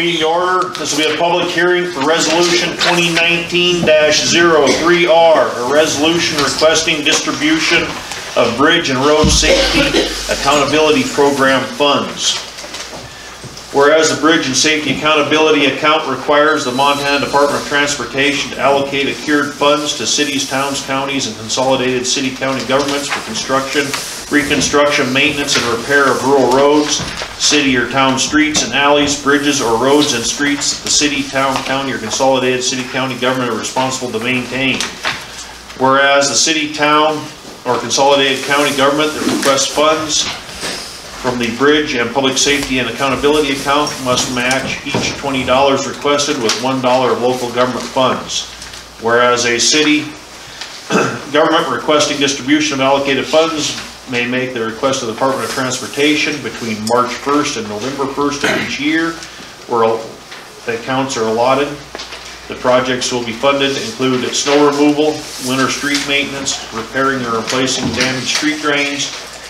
meeting to order. This will be a public hearing for Resolution 2019-03R, a resolution requesting distribution of Bridge and Road Safety Accountability Program funds. Whereas the Bridge and Safety Accountability Account requires the Montana Department of Transportation to allocate accrued funds to cities, towns, counties, and consolidated city-county governments for construction, reconstruction, maintenance, and repair of rural roads, city or town streets and alleys, bridges or roads and streets that the city, town, county, or consolidated city-county government are responsible to maintain. Whereas the city, town, or consolidated county government that requests funds from the Bridge and Public Safety and Accountability Account must match each $20 requested with $1 of local government funds. Whereas a city government requesting distribution of allocated funds may make the request of the Department of Transportation between March 1st and November 1st of each year, where the accounts are allotted. The projects will be funded include snow removal, winter street maintenance, repairing or replacing damaged street drains,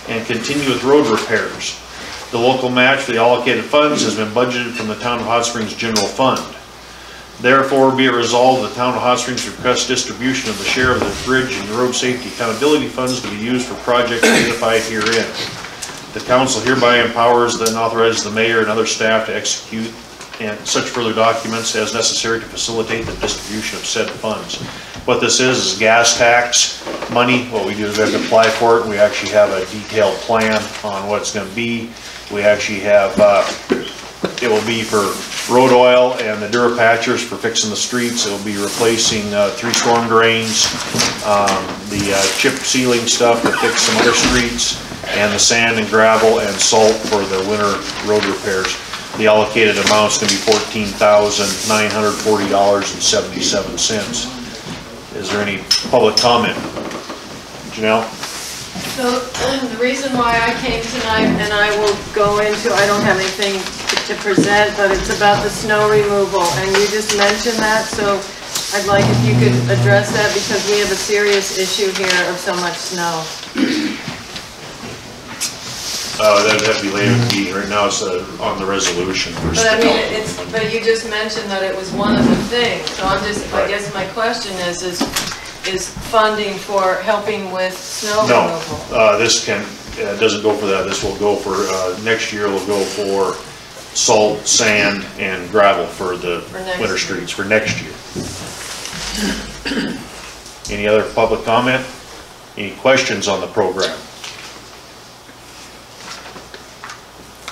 and continuous road repairs. The local match for the allocated funds has been budgeted from the Town of Hot Springs General Fund. Therefore, be it resolved, the Town of Hot Springs requests distribution of the share of the Bridge and Road Safety Accountability Funds to be used for projects identified herein. The Council hereby empowers and authorizes the Mayor and other staff to execute and such further documents as necessary to facilitate the distribution of said funds. What this is gas tax money. What we do is we have to apply for it, and we actually have a detailed plan on what it's going to be. We actually have, it will be for road oil and the Durapatchers for fixing the streets. It will be replacing 3 storm drains, the chip sealing stuff to fix some other streets, and the sand and gravel and salt for the winter road repairs. The allocated amount is going to be $14,940.77. Is there any public comment? Janelle? So the reason why I came tonight, and I will go into, I don't have anything to present, but it's about the snow removal, and you just mentioned that, so I'd like if you could address that, because we have a serious issue here of so much snow. That would have to be later in the meeting. Right now it's on the resolution. But I mean, but you just mentioned that it was one of the things. So I'm just, I guess my question is funding for helping with snow removal? No, this doesn't go for that. This will go for, next year will go for salt, sand, and gravel for the winter streets for next year. Any other public comment? Any questions on the program?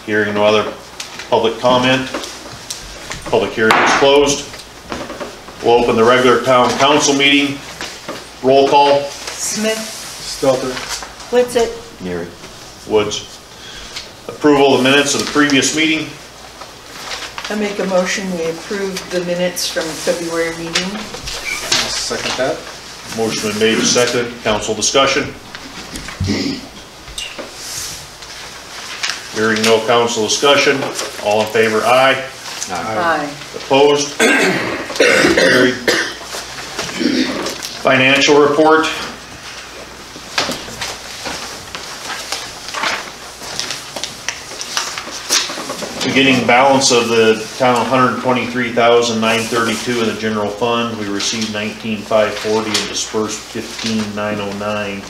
Hearing no other public comment, public hearing is closed. We'll open the regular town council meeting. Roll call. Smith. Stelter. Whitsitt. Neary. Woods. Approval of the minutes of the previous meeting. I make a motion we approve the minutes from February meeting. I'll second that. Motion been made and seconded. Council discussion. Hearing no council discussion, all in favor, aye. Aye. Opposed? Carried. Financial report. Beginning balance of the town, $123,932 in the general fund. We received $19,540 and dispersed $15,909.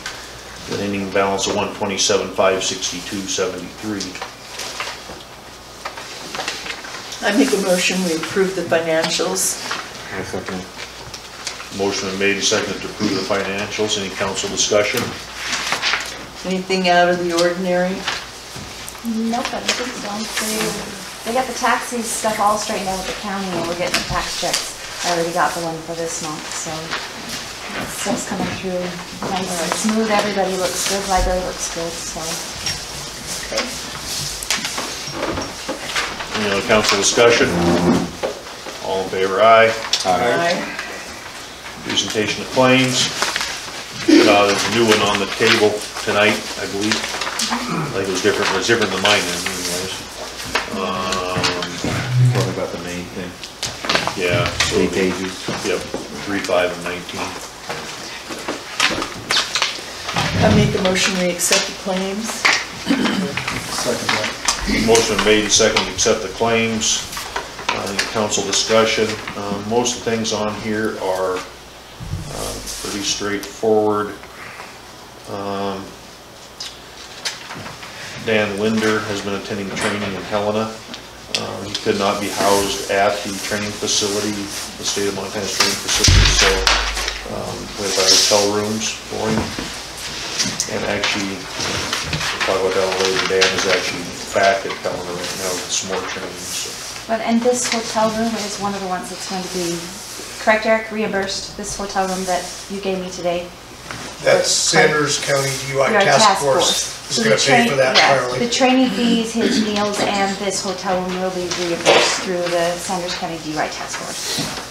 With ending balance of $127,562.73. I make a motion we approve the financials. I second. Motion been made and seconded to approve the financials. Any council discussion? Anything out of the ordinary? Nope, I don't think so. They got the taxi stuff all straightened out with the county, and we're getting the tax checks. I already got the one for this month, so stuff's coming through nice and smooth. Everybody looks good. Library looks good. So. Okay. Any other council discussion? All in favor, aye. Aye. Presentation of claims. There's a new one on the table tonight, I believe. I think it was different. It was different than mine, anyways. Talking about the main thing. Yeah. So 8 pages. Yep. 3, 5, and 19. I make a motion we accept the claims. Second that. Motion made and seconded to accept the claims. Any council discussion? Most of the things on here are pretty straightforward. Dan Linder has been attending training in Helena. He could not be housed at the training facility, the state of Montana's training facility, so we have hotel rooms for him. And actually, we'll talk about that later, Dan is actually back at Helena right now with some more training. So. But, and this hotel room is one of the ones that's going to be, correct, Eric, reimbursed, this hotel room that you gave me today? That's Sanders County DUI Task Force is So going to pay for that The entirely. training fees, his meals, and this hotel room will be reimbursed through the Sanders County DUI Task Force.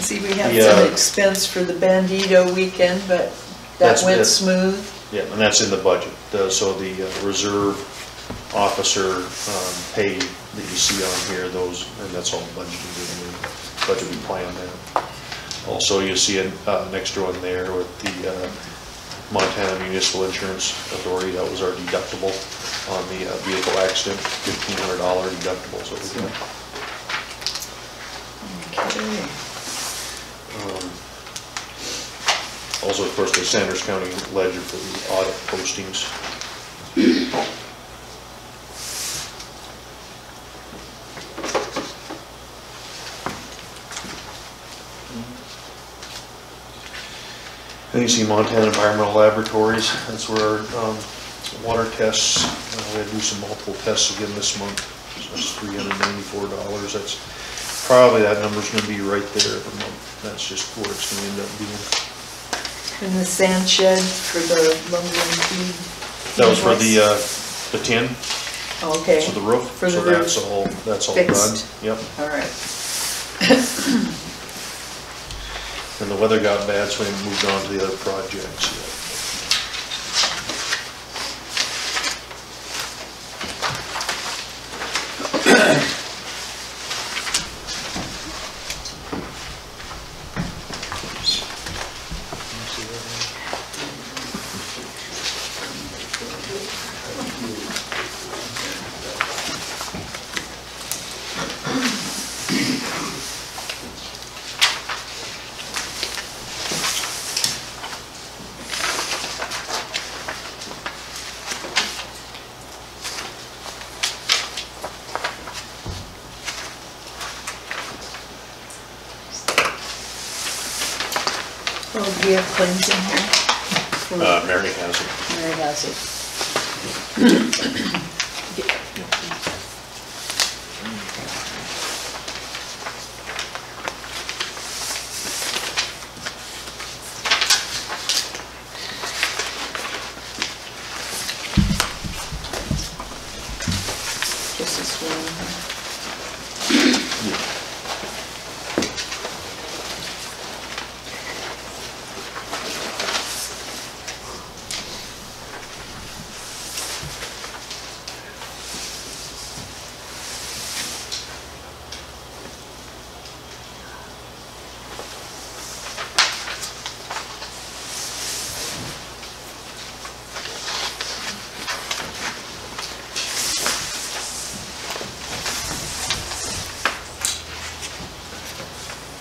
See, we have some expense for the Bandito weekend, but that went smooth. Yeah, and that's in the budget. So the reserve officer pay that you see on here, those, and that's all budgeted in the budget we plan there. Also, you see an extra one there with the Montana Municipal Insurance Authority. That was our deductible on the vehicle accident, $1,500 deductible. So we got. Okay. Also, of course, the Sanders County ledger for the audit postings. Then you see Montana Environmental Laboratories. That's where our water tests. We had to do some multiple tests again this month. So that's $394. That's probably, that number's going to be right there every month. That's just what it's going to end up being. And the sand shed for the lumber and feed? That was for the tin. Okay. So the roof. For the so roof. that's all Fixed. done. Yep. All right. And the weather got bad, so we moved on to the other projects. Oh, do you have claims in here? Mary has it. Mary has it. Just this one.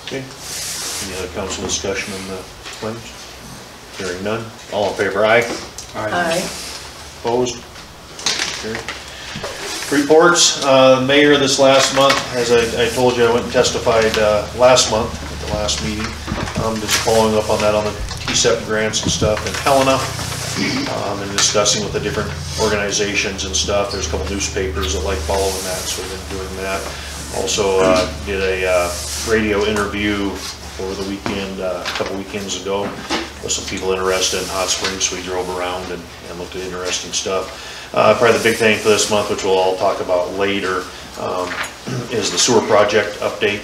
Okay. Any other council discussion on the claims? Hearing none. All in favor, aye. Aye. Opposed? Carried. Reports. Mayor this last month, as I told you, I went and testified last month at the last meeting. Just following up on that on the TCM grants and stuff in Helena, and discussing with the different organizations and stuff. There's a couple newspapers that like following that, so we've been doing that. Also did a radio interview over the weekend, a couple weekends ago, with some people interested in Hot Springs, so we drove around and looked at interesting stuff. Probably the big thing for this month, which we'll all talk about later, is the sewer project update.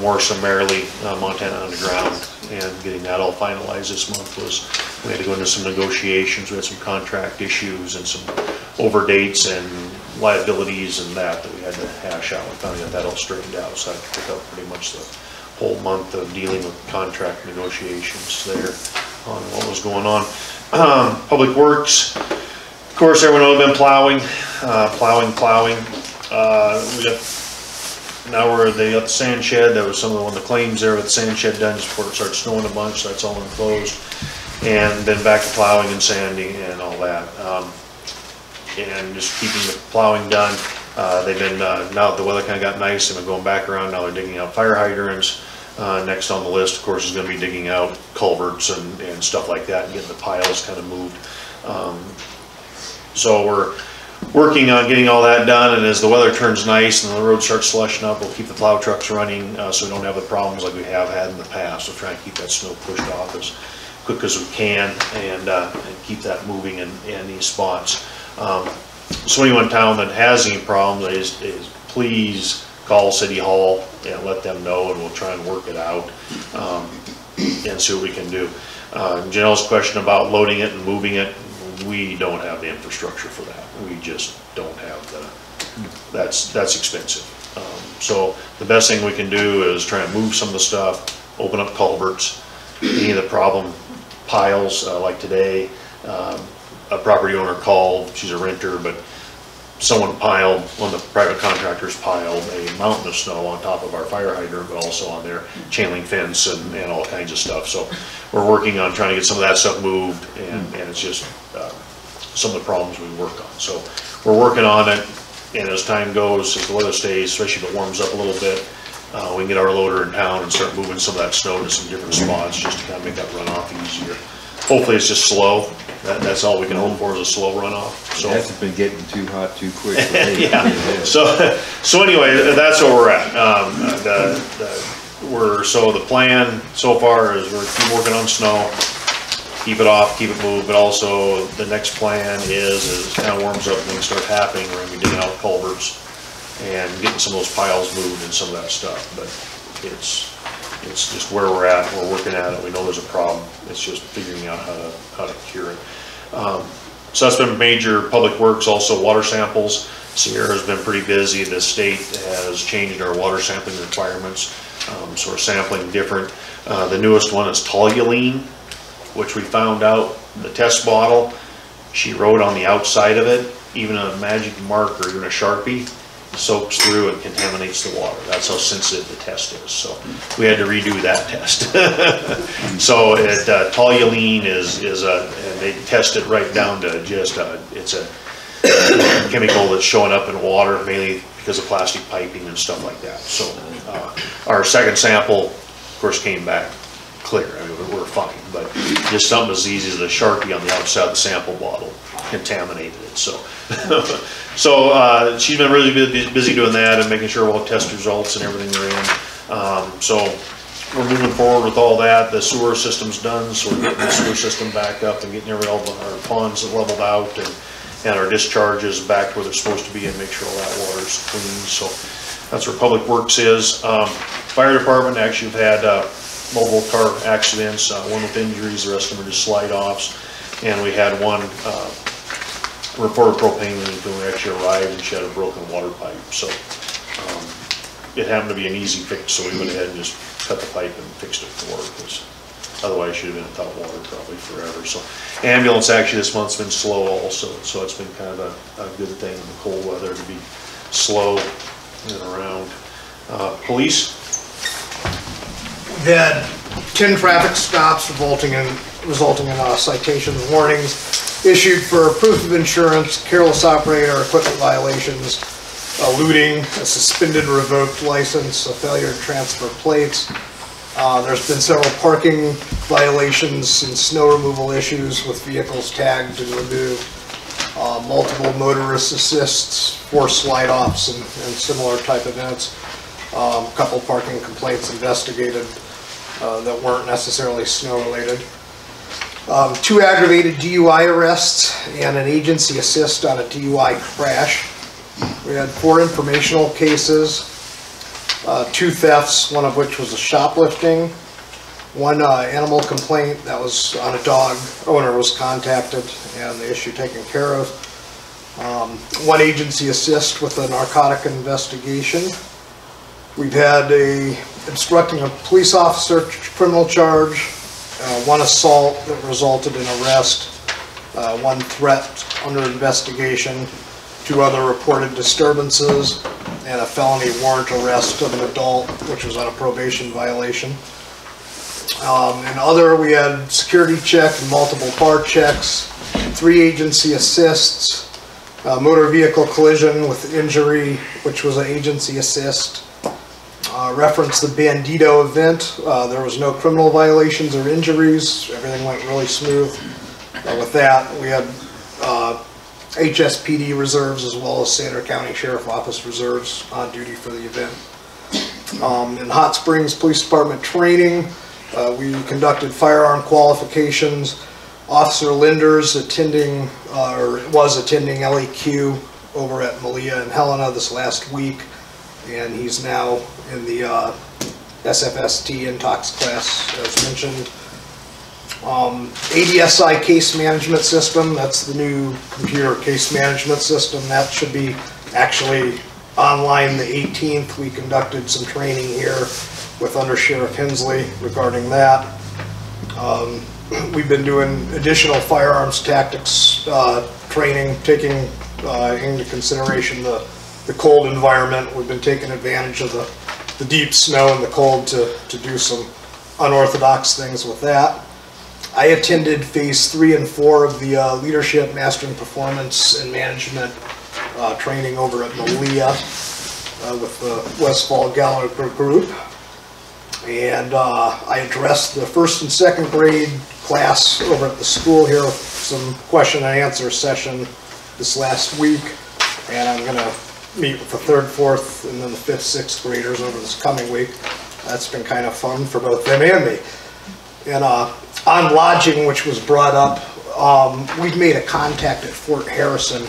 More summarily, Montana Underground, and getting that all finalized this month. We had to go into some negotiations. We had some contract issues and some overdates and liabilities and that we had to hash out. We finally got that all straightened out, so I took up pretty much the whole month of dealing with contract negotiations there. on what was going on. Public Works, of course, everyone would have been plowing. They got the sand shed. That was some of the claims there with the sand shed done just before it started snowing a bunch, so that's all enclosed. And then back to plowing and sanding and all that. And just keeping the plowing done. They've been, now that the weather kind of got nice, they've been going back around. Now they're digging out fire hydrants. Next on the list, of course, is going to be digging out culverts and stuff like that and getting the piles kind of moved. So we're working on getting all that done, and as the weather turns nice and the road starts slushing up, we'll keep the plow trucks running so we don't have the problems like we have had in the past. We'll try and keep that snow pushed off as quick as we can and keep that moving in these spots. So anyone in town that has any problems is please call City Hall and let them know, and we'll try and work it out and see what we can do. Janelle's question about loading it and moving it, we don't have the infrastructure for that. We just don't have that's expensive. So the best thing we can do is try and move some of the stuff, open up culverts, any of the problem piles, like today, a property owner called, she's a renter, but someone piled, one of the private contractors piled a mountain of snow on top of our fire hydrant, but also on their chain link fence and all kinds of stuff. So we're working on trying to get some of that stuff moved, and it's just some of the problems we work on. So we're working on it, and as time goes, as the weather stays, especially if it warms up a little bit, we can get our loader in town and start moving some of that snow to some different spots just to kind of make that runoff easier. Hopefully it's just slow. That's all we can hope for is a slow runoff. So it hasn't been getting too hot too quick. yeah. So anyway, that's where we're at. So the plan so far is we're keep working on snow, keep it off, keep it moved, but also the next plan is as it kind of warms up and things start happening, we're going to be digging out culverts and getting some of those piles moved and some of that stuff. But it's just where we're at. We're working at it. We know there's a problem. It's just figuring out how to cure it. So that's been major. Public Works, also water samples. Sierra's been pretty busy. The state has changed our water sampling requirements. So we're sampling different. The newest one is toluene, which we found out the test bottle, she wrote on the outside of it, even a magic marker, even a Sharpie, soaks through and contaminates the water. That's how sensitive the test is. So we had to redo that test. So toluene is and they test it right down to just it's a chemical that's showing up in water mainly because of plastic piping and stuff like that. So our second sample, of course, came back clear. I mean, we're fine, but just something as easy as a Sharpie on the outside of the sample bottle contaminated it. So she's been really busy doing that and making sure we'll have test results and everything are in. So we're moving forward with all that. The sewer system's done, so we're getting the sewer system back up and getting all our ponds leveled out and our discharges back where they're supposed to be and make sure all that water's clean. So that's where Public Works is. Fire department actually have had mobile car accidents, one with injuries, the rest of them are just slide-offs. And we had one reported propane leak when we actually arrived, and she had a broken water pipe. So it happened to be an easy fix, so we went ahead and just cut the pipe and fixed it for her, because otherwise she'd have been without water probably forever. So ambulance actually this month's been slow also, so it's been kind of a good thing in the cold weather to be slow and around. Police? We had 10 traffic stops resulting in citations and warnings issued for proof of insurance, careless operator, equipment violations, looting, a suspended revoked license, a failure to transfer plates. There's been several parking violations and snow removal issues with vehicles tagged and removed, multiple motorist assists, 4 slide-offs and similar type events. A couple parking complaints investigated that weren't necessarily snow-related. 2 aggravated DUI arrests and an agency assist on a DUI crash. We had 4 informational cases, 2 thefts, one of which was a shoplifting, 1 animal complaint that was on a dog. Owner was contacted and the issue taken care of. 1 agency assist with a narcotic investigation. We've had a obstructing a police officer criminal charge, one assault that resulted in arrest, one threat under investigation, 2 other reported disturbances, and a felony warrant arrest of an adult, which was on a probation violation. And other, we had security check and multiple bar checks, 3 agency assists, motor vehicle collision with injury, which was an agency assist. Reference the Bandito event. There was no criminal violations or injuries. Everything went really smooth. With that, we had HSPD reserves as well as Sandra County Sheriff Office reserves on duty for the event. In Hot Springs Police Department training, we conducted firearm qualifications. Officer Linders attending, or was attending LEQ over at Malia and Helena this last week, and he's now in the SFST intox class, as mentioned. ADSI case management system, that's the new computer case management system. That should be actually online the 18th. We conducted some training here with Under Sheriff Hensley regarding that. We've been doing additional firearms tactics training, taking into consideration the cold environment. We've been taking advantage of the deep snow and the cold to do some unorthodox things with that. I attended phase 3 and 4 of the Leadership, Mastering Performance and Management training over at Malia with the Westfall Gallagher Group. And I addressed the 1st and 2nd grade class over at the school here with some question and answer session this last week. And I'm going to meet with the 3rd, 4th, and then the 5th, 6th graders over this coming week. That's been kind of fun for both them and me. And on lodging, which was brought up, we've made a contact at Fort Harrison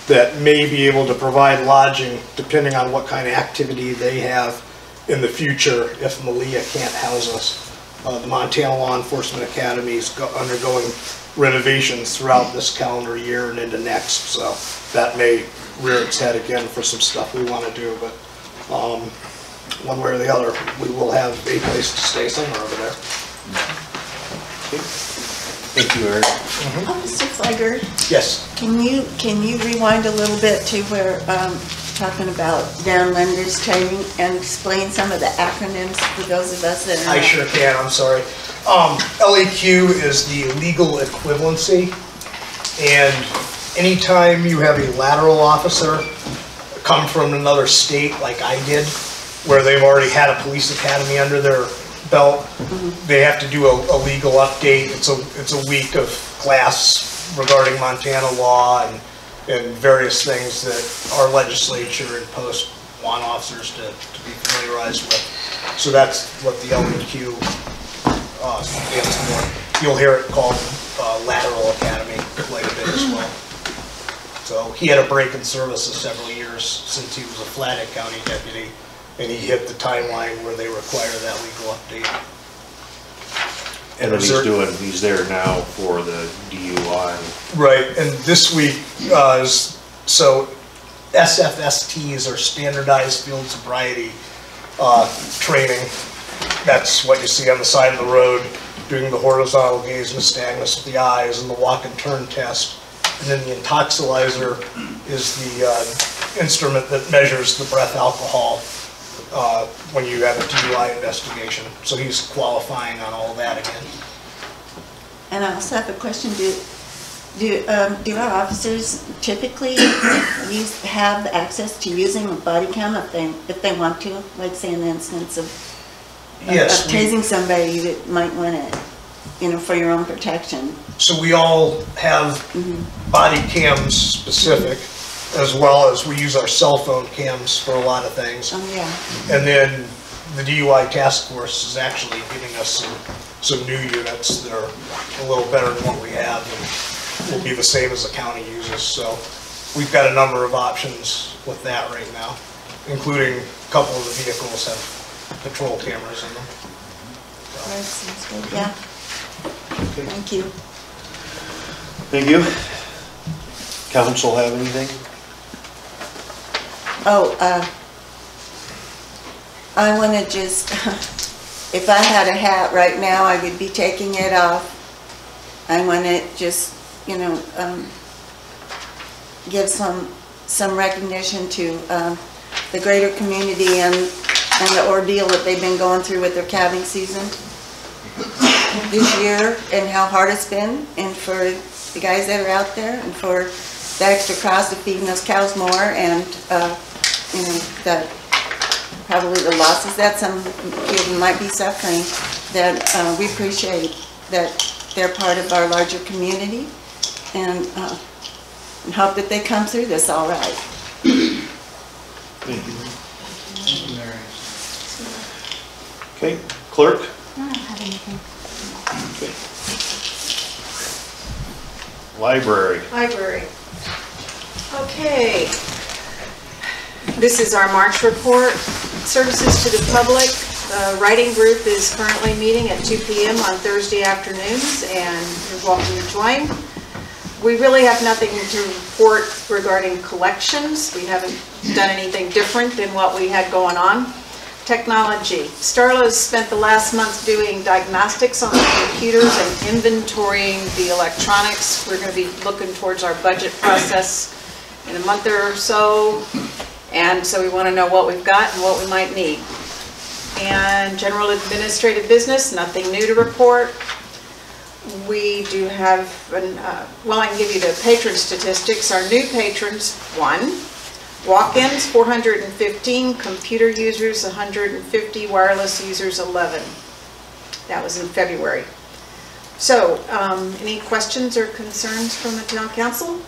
that may be able to provide lodging depending on what kind of activity they have in the future if Malia can't house us. The Montana Law Enforcement Academy is undergoing renovations throughout this calendar year and into next, so that may rear its head again for some stuff we want to do, but one way or the other, we will have a place to stay somewhere over there. Thank you, Eric. Mr. Flegger, Yes. can you rewind a little bit to where talking about Dan Linder's training and explain some of the acronyms for those of us that are I sure can, I'm sorry. LEQ is the legal equivalency, and anytime you have a lateral officer come from another state like I did, where they've already had a police academy under their belt, they have to do a legal update. It's a week of class regarding Montana law and various things that our legislature and post want officers to be familiarized with. So that's what the LEQ stands for. You'll hear it called Lateral Academy quite a bit as well. So he had a break in service of several years since he was a Flathead County deputy, and he hit the timeline where they require that legal update. And then he's there now for the DUI. Right, and this week, so SFSTs are standardized field sobriety training. That's what you see on the side of the road, doing the horizontal gaze nystagmus with the eyes and the walk and turn test. And then the intoxilizer is the instrument that measures the breath alcohol when you have a DUI investigation. So he's qualifying on all that again. And I also have a question. Do our officers typically have access to using a body cam if they want to? Like say in the instance of tasing somebody that might want it, for your own protection. So we all have body cams specific, as well as we use our cell phone cams for a lot of things. Oh yeah. And then the DUI task force is actually giving us some new units that are a little better than what we have and will be the same as the county uses. So we've got a number of options with that right now, including a couple of the vehicles have patrol cameras in them. All right, sounds good. Yeah. Okay. Thank you. Thank you. Council have anything? Oh, I want to just if I had a hat right now, I would be taking it off. I want to just, you know, give some recognition to the greater community and the ordeal that they've been going through with their calving season this year, and how hard it's been, and for the guys that are out there, and for the extra cost of feeding those cows more, and you know, probably the losses that some people might be suffering, that we appreciate that they're part of our larger community, and hope that they come through this all right. Thank you. Okay, Clerk? I don't have anything. Okay. Library. Library. Okay. This is our March report. Services to the public. The writing group is currently meeting at 2 p.m. on Thursday afternoons, and you're welcome to join. We really have nothing to report regarding collections. We haven't done anything different than what we had going on. Technology. Starla's spent the last month doing diagnostics on the computers and inventorying the electronics. We're going to be looking towards our budget process in a month or so, and so we want to know what we've got and what we might need. And general administrative business, nothing new to report. We do have, well, I can give you the patron statistics. Our new patrons, 1. Walk-ins, 415. Computer users, 150. Wireless users, 11. That was in February. So, any questions or concerns from the town council?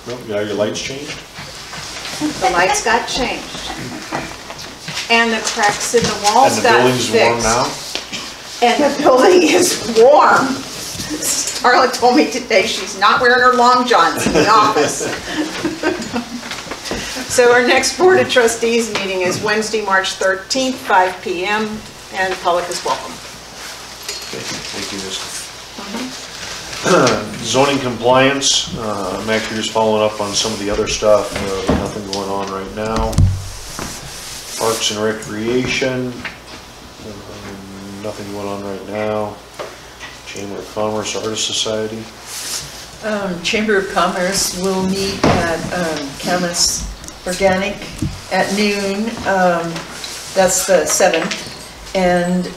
No, yeah, your lights changed? The lights got changed. And the cracks in the walls got fixed. And the building's warm now? And the building is warm. Starla told me today she's not wearing her long johns in the office. So our next Board of Trustees meeting is Wednesday, March 13th, 5 p.m. and the public is welcome. Okay, thank you, Ms. Zoning compliance, I'm actually just following up on some of the other stuff. Nothing going on right now. Parks and Recreation, nothing going on right now. Chamber of Commerce, Artist Society. Chamber of Commerce will meet at Camas Organic at noon. That's the 7th. And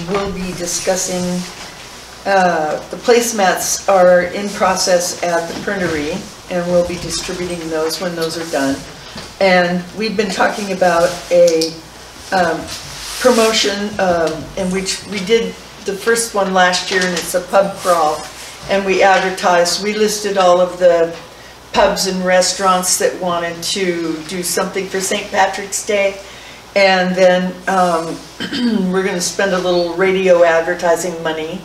we'll be discussing, the placemats are in process at the printery, and we'll be distributing those when those are done. And we've been talking about a promotion in which we did the first one last year, and it's a pub crawl, and we advertised, we listed all of the pubs and restaurants that wanted to do something for St. Patrick's Day, and then we're going to spend a little radio advertising money.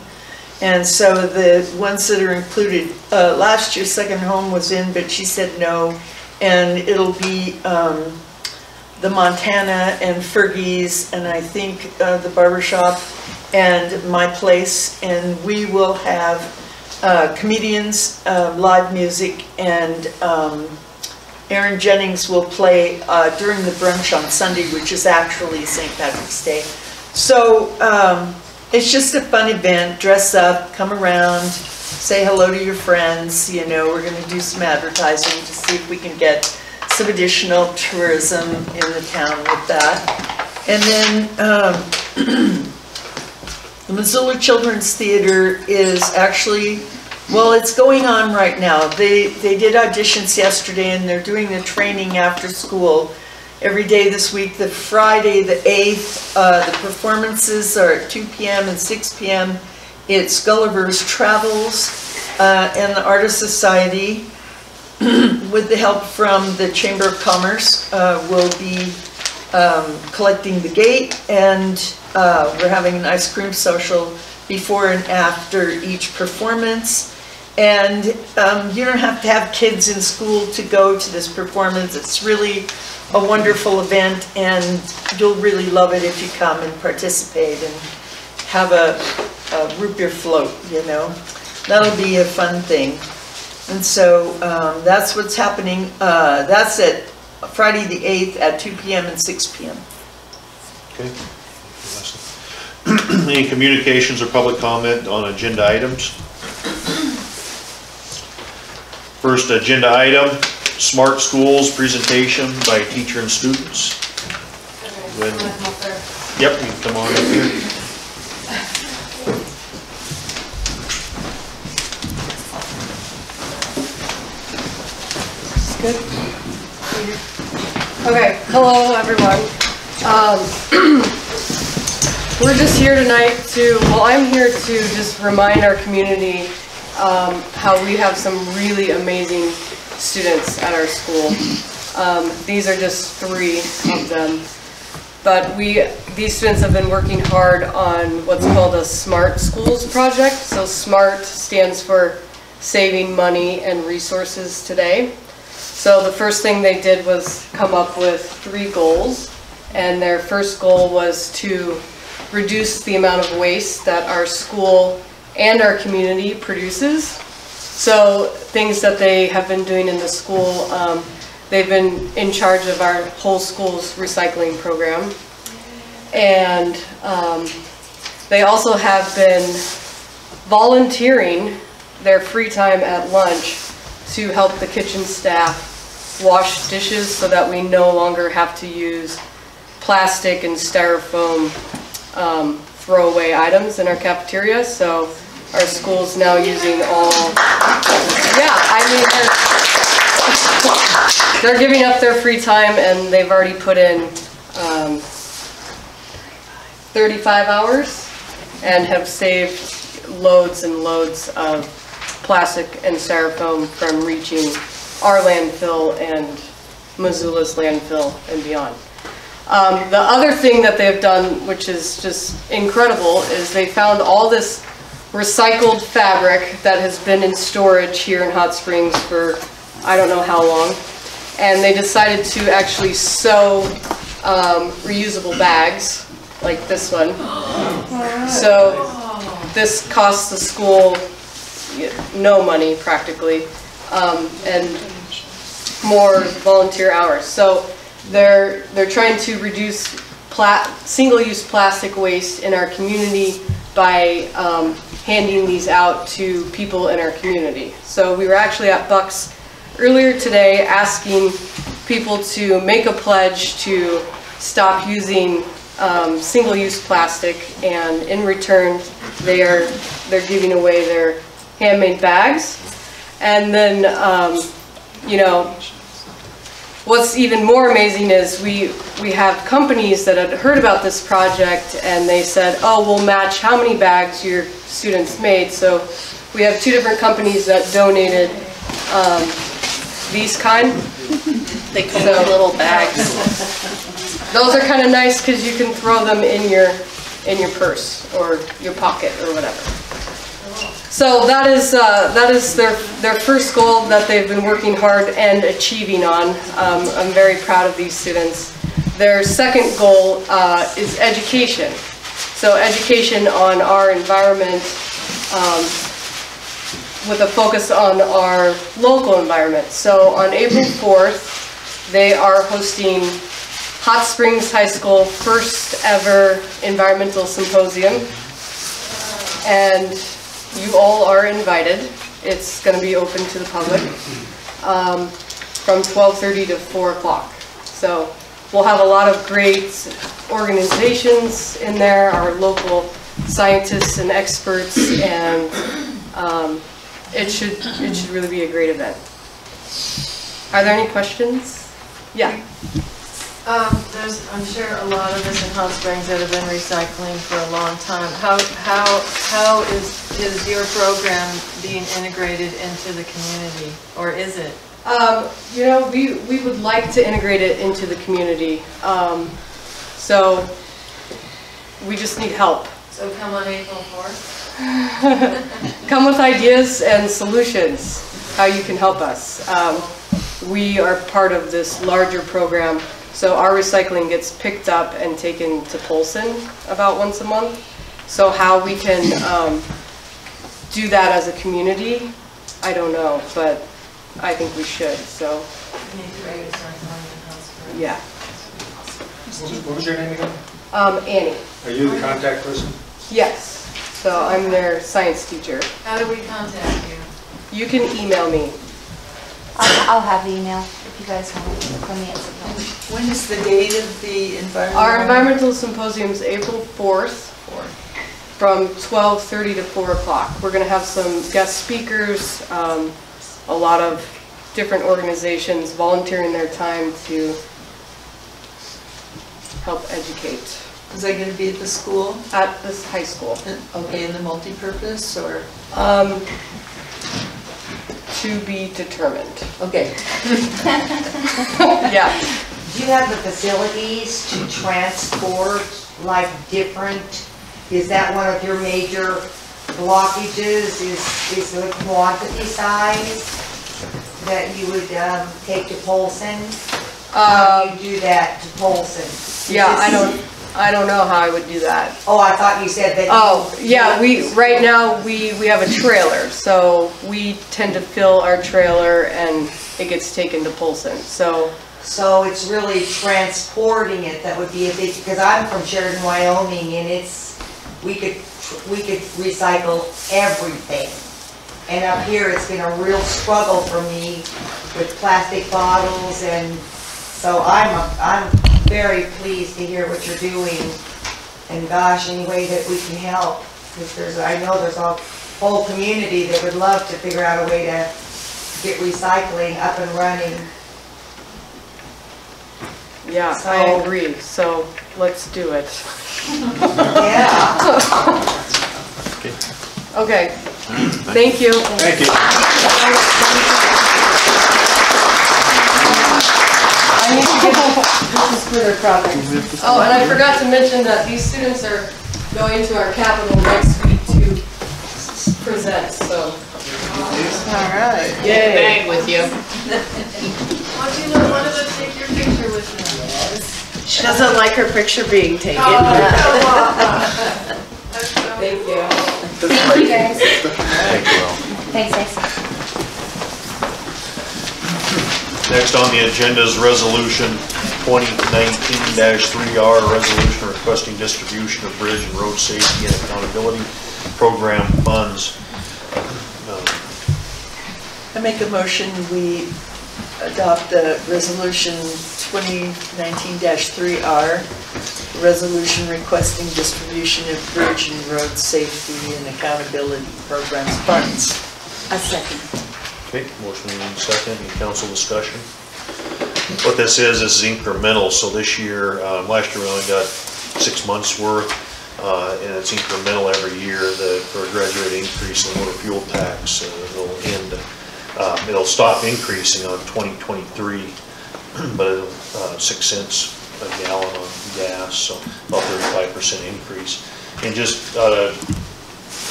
And so the ones that are included, last year Second Home was in, but she said no, and it'll be the Montana and Fergie's, and I think the Barbershop and My Place, and we will have comedians, live music, and Aaron Jennings will play during the brunch on Sunday, which is actually St. Patrick's Day. So it's just a fun event. Dress up, come around, say hello to your friends. You know, we're going to do some advertising to see if we can get some additional tourism in the town with that. And then the Missoula Children's Theater is actually, well, it's going on right now. They did auditions yesterday, and they're doing the training after school every day this week. The Friday, the 8th, the performances are at 2 p.m. and 6 p.m. It's Gulliver's Travels and the Artist Society, with the help from the Chamber of Commerce, will be collecting the gate, and we're having an ice cream social before and after each performance. And you don't have to have kids in school to go to this performance. It's really a wonderful event, and you'll really love it if you come and participate and have a root beer float, you know. That'll be a fun thing. And so that's what's happening. That's at Friday the 8th at 2 p.m. and 6 p.m. Okay. Any communications or public comment on agenda items? First agenda item, Smart Schools presentation by teacher and students. Yep, you can come on up here. Good. Okay, hello everyone. We're just here tonight I'm here to just remind our community how we have some really amazing students at our school. These are just 3 of them. But these students have been working hard on what's called a Smart Schools project. So SMART stands for Saving Money and Resources Today. So the first thing they did was come up with 3 goals. And their first goal was to reduce the amount of waste that our school and our community produces. So things that they have been doing in the school, they've been in charge of our whole school's recycling program. And they also have been volunteering their free time at lunch to help the kitchen staff wash dishes so that we no longer have to use plastic and styrofoam throwaway items in our cafeteria. So our school's now using they're giving up their free time, and they've already put in 35 hours and have saved loads and loads of plastic and styrofoam from reaching our landfill and Missoula's landfill and beyond. The other thing that they've done, which is just incredible, is they found all this recycled fabric that has been in storage here in Hot Springs for I don't know how long, and they decided to actually sew reusable bags like this one. So this costs the school no money practically, and more volunteer hours. So they're trying to reduce single-use plastic waste in our community by handing these out to people in our community. So we were actually at Bucks earlier today asking people to make a pledge to stop using single-use plastic, and in return they're giving away their handmade bags. And then you know, what's even more amazing is we have companies that had heard about this project, and they said, oh, we'll match how many bags your students made. So we have 2 different companies that donated these kind. They come in little bags. Those are kind of nice because you can throw them in your purse or your pocket or whatever. So that is their first goal that they've been working hard and achieving on. I'm very proud of these students. Their second goal is education. So education on our environment with a focus on our local environment. So on April 4th, they are hosting Hot Springs High School first ever environmental symposium. And you all are invited. It's going to be open to the public from 12:30 to 4 o'clock. So we'll have a lot of great organizations in there, our local scientists and experts, and it should really be a great event. Are there any questions? Yeah. I'm sure a lot of us in Hot Springs that have been recycling for a long time. How is your program being integrated into the community, or is it? You know, we would like to integrate it into the community. So we just need help. So come on April 4th. Come with ideas and solutions, how you can help us. We are part of this larger program. So our recycling gets picked up and taken to Polson about once a month. So how we can do that as a community, I don't know, but I think we should. So You need to recycling in Hot Springs. yeah. What was your name again? Annie. Are you the contact person? Yes. So I'm their science teacher. How do we contact you? You can email me. I'll have the email if you guys want it from me at some point. When is the date of the environmental? Our environmental symposium is April 4th from 12:30 to 4 o'clock. We're going to have some guest speakers, a lot of different organizations volunteering their time to help educate. Is that going to be at the school? At this high school. Okay, in the multi-purpose or? To be determined. Okay. Yeah. Do you have the facilities to transport like different, is that one of your major blockages, is the quantity size that you would take to Polson? How do you do that to Polson? Yeah, I don't know how I would do that. Oh, I thought you said that. Oh, yeah, right now we have a trailer, so we tend to fill our trailer and it gets taken to Polson, so. So it's really transporting it that would be a big, because I'm from Sheridan, Wyoming, and we could recycle everything. And up here, it's been a real struggle for me with plastic bottles, and so I'm very pleased to hear what you're doing. And gosh, any way that we can help, because I know there's a whole community that would love to figure out a way to get recycling up and running. Yeah, So, I agree, so let's do it. yeah. Okay, thank you. Thank you. This is for their project. Oh, and I forgot to mention that these students are going to our Capitol next week to present, so. All right. Yay. Bang with you. Why don't you let one of us take your picture with me? She doesn't like her picture being taken. Thank you. Thank you guys. Thank you, Al. Thanks, guys. Next on the agenda is Resolution 2019-3R, resolution requesting distribution of bridge and road safety and accountability program funds. I make a motion, we adopt the resolution 2019-3R, resolution requesting distribution of bridge and road safety and accountability programs funds. A second. Okay, motion made in second, any council discussion? What this is incremental, so this year, last year we only got 6 months worth, and it's incremental every year for a graduated increase in the motor fuel tax. It'll end, it'll stop increasing on 2023, but it'll 6 cents a gallon on gas, so about 35% increase. And just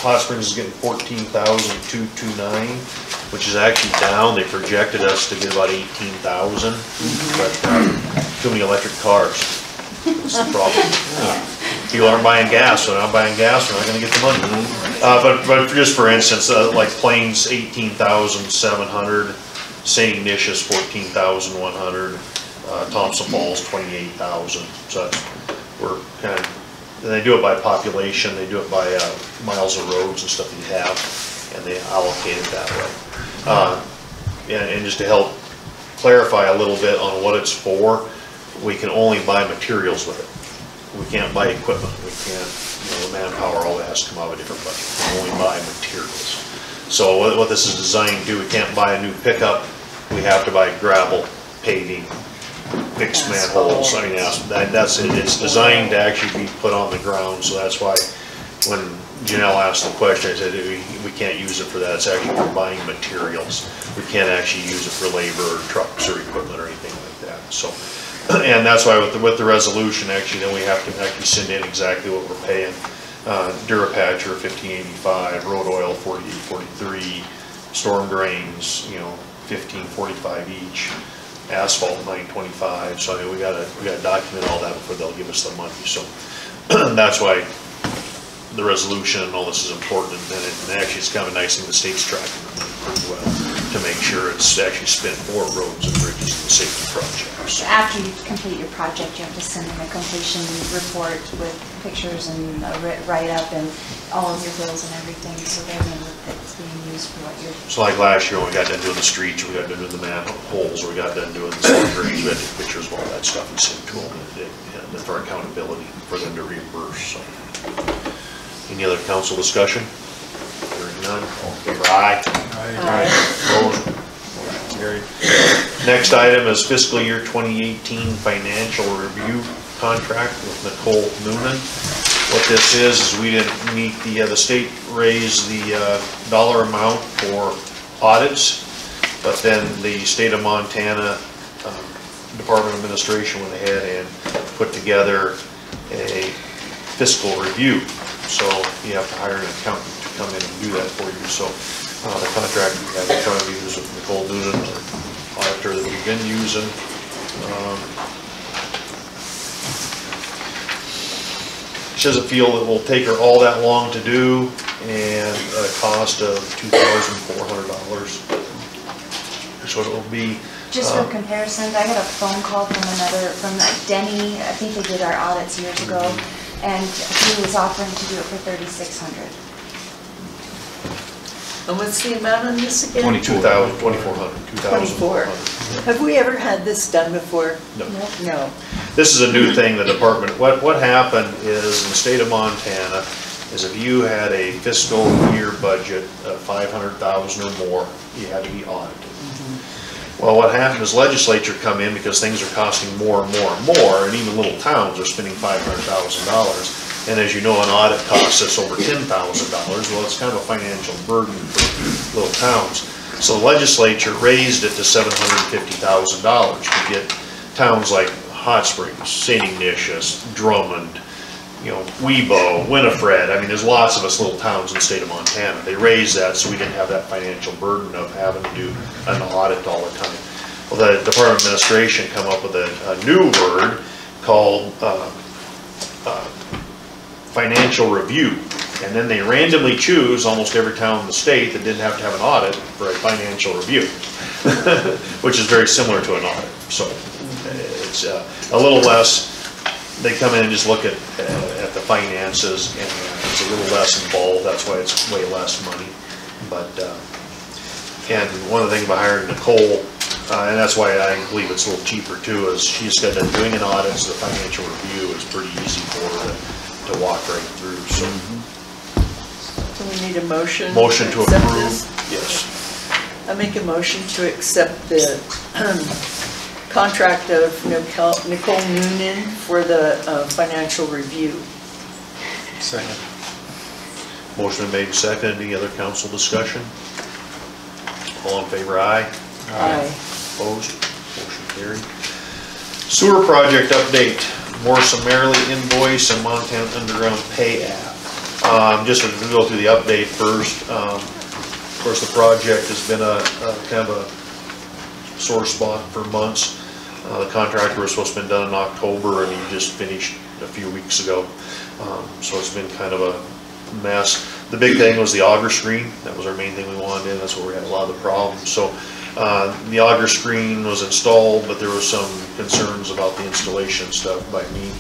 Hot Springs is getting $14,229, which is actually down. They projected us to get about 18,000, but too many electric cars. That's the problem. People aren't buying gas, so they're not buying gas, they're not going to get the money. But just for instance, like Plains 18,700, St. Ignatius 14,100, Thompson Falls 28,000. So we're kind of. And they do it by population, they do it by miles of roads and stuff that you have, and they allocate it that way. And just to help clarify a little bit on what it's for, we can only buy materials with it. We can't buy equipment, we can't, the manpower, all that has to come out of a different budget. We can only buy materials. So what this is designed to do, we can't buy a new pickup, we have to buy gravel, paving, fixed manholes. I mean, that's it. It's designed to actually be put on the ground, so that's why when Janelle asked the question, I said we can't use it for that. It's actually for buying materials. We can't actually use it for labor or trucks or equipment or anything like that. So, and that's why with the resolution, actually, then we have to actually send in exactly what we're paying. Durapatcher $15.85, road oil $48.43, storm drains, $15.45 each. Asphalt $9.25, so I mean, we gotta document all that before they'll give us the money. So that's why the resolution and all this is important, and actually it's kind of a nice thing the state's tracking pretty well to make year it's actually spent for roads and bridges and safety projects. After you complete your project, you have to send in a completion report with pictures and a write-up and all of your bills and everything, so they know that it's being used for what you're. So like last year, when we got done doing the streets, we got done doing the manholes, we got done doing the storm drains, we had to take pictures of all that stuff and send to them, and for accountability for them to reimburse, so. Any other council discussion? Hearing none, all in favor, aye. Aye. Opposed? Motion carried. Next item is fiscal year 2018 financial review contract with Nicole Noonan. What this is we didn't meet the state raised the dollar amount for audits, but then the state of Montana Department of Administration went ahead and put together a fiscal review. So you have to hire an accountant to come in and do that for you. So the contract we have in front of you is with Nicole Noonan, our auditor that we've been using. She doesn't feel it will take her all that long to do, and at a cost of $2,400. So it will be. Just for comparison, I got a phone call from Denny, I think they did our audits years ago, and he was offering to do it for $3,600. And what's the amount on this again? $2,400. 24. Have we ever had this done before? No. No. This is a new thing, the department. What happened is in the state of Montana is if you had a fiscal year budget of $500,000 or more, you had to be audited. Well, what happened is legislature come in because things are costing more and more and more, and even little towns are spending $500,000. And as you know, an audit costs us over $10,000. Well, it's kind of a financial burden for little towns. So the legislature raised it to $750,000 to get towns like Hot Springs, St. Ignatius, Drummond, Webo, Winifred. I mean, there's lots of us little towns in the state of Montana. They raised that so we didn't have that financial burden of having to do an audit all the time. Well, the Department of Administration come up with a new word called financial review. And then they randomly choose almost every town in the state that didn't have to have an audit for a financial review, which is very similar to an audit. So it's a little less. They come in and just look at the finances, and it's a little less involved. That's why it's way less money. But and one of the things about hiring Nicole, and that's why I believe it's a little cheaper too, is she's got done doing an audit, so the financial review is pretty easy for her to walk right through. So. Do we need a motion? Motion to accept approve. this? Yes. I make a motion to accept the contract of Nicole Noonan for the financial review. Second. Motion made and seconded. Any other council discussion? All in favor, aye. Aye. Opposed? Motion carried. Sewer project update. Morrison Merrily invoice and Montana Underground Pay app. Just to go through the update first. Of course, the project has been a kind of a sore spot for months. The contractor was supposed to have been done in October, and he just finished a few weeks ago. So it's been kind of a mess. The big thing was the auger screen. That was our main thing we wanted in. That's where we had a lot of the problems. So the auger screen was installed, but there was some concerns about the installation stuff by me.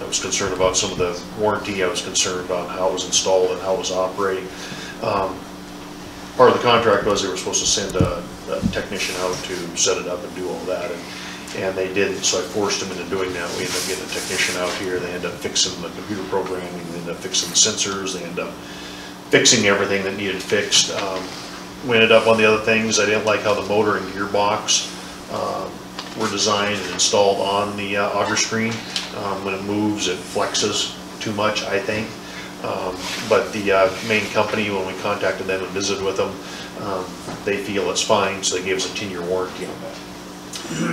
I was concerned about some of the warranty. I was concerned about how it was installed and how it was operating. Part of the contract was they were supposed to send a technician out to set it up and do all that, and they didn't, so I forced them into doing that. We ended up getting a technician out here. They ended up fixing the computer programming, they ended up fixing the sensors, they ended up fixing everything that needed fixed. We ended up, one of the other things, I didn't like how the motor and gearbox were designed and installed on the auger screen. When it moves, it flexes too much, I think. But the main company, when we contacted them and visited with them, they feel it's fine, so they gave us a 10-year warranty on that.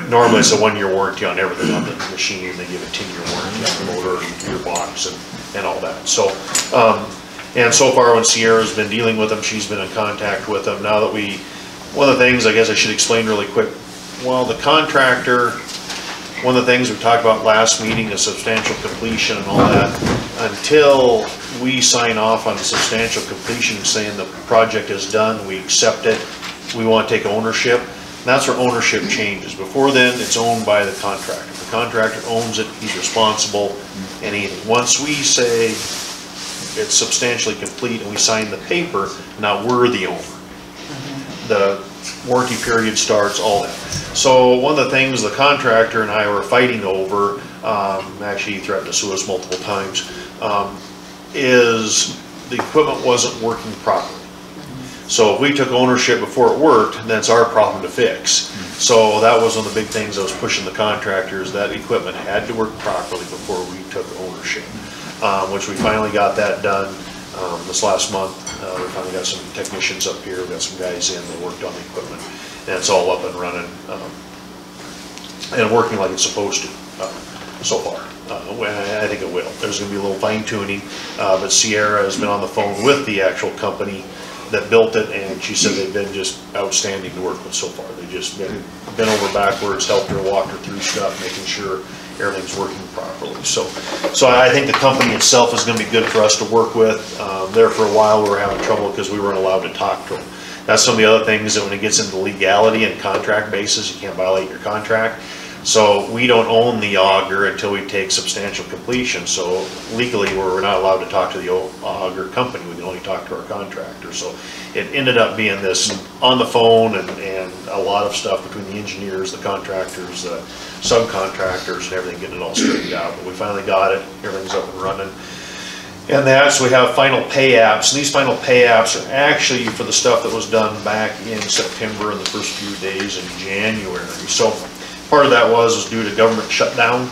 Normally it's a 1-year warranty on everything on the machine, and they give a 10-year warranty on the motor and gearbox and all that. So, and so far when Sierra's been dealing with them, she's been in contact with them. Now that one of the things I guess I should explain really quick, well, the contractor, one of the things we talked about last meeting is substantial completion and all that. Until we sign off on the substantial completion saying the project is done, we accept it, we want to take ownership. And that's where ownership changes. Before then, it's owned by the contractor. If the contractor owns it, he's responsible. And once we say it's substantially complete and we sign the paper, now we're the owner. The warranty period starts, all that. So one of the things the contractor and I were fighting over, actually he threatened to sue us multiple times, is the equipment wasn't working properly. So if we took ownership before it worked, then it's our problem to fix. So that was one of the big things I was pushing the contractors, that equipment had to work properly before we took ownership, which we finally got that done this last month. We finally got some technicians up here, we got some guys in that worked on the equipment, and it's all up and running and working like it's supposed to so far. I think it will. There's going to be a little fine tuning, but Sierra has been on the phone with the actual company that built it, and she said they've been just outstanding to work with so far. They've just been over backwards, helped her, walked her through stuff, making sure everything's working properly. So I think the company itself is going to be good for us to work with. There for a while we were having trouble because we weren't allowed to talk to them. That's some of the other things that when it gets into legality and contract basis, you can't violate your contract. So we don't own the auger until we take substantial completion. So legally, we're not allowed to talk to the auger company. We can only talk to our contractor. So it ended up being this on the phone and a lot of stuff between the engineers, the contractors, the subcontractors, and everything, getting it all straightened out. But we finally got it. Everything's up and running. And that's, we have final pay apps. And these final pay apps are actually for the stuff that was done back in September and the first few days in January. So part of that was due to government shutdown,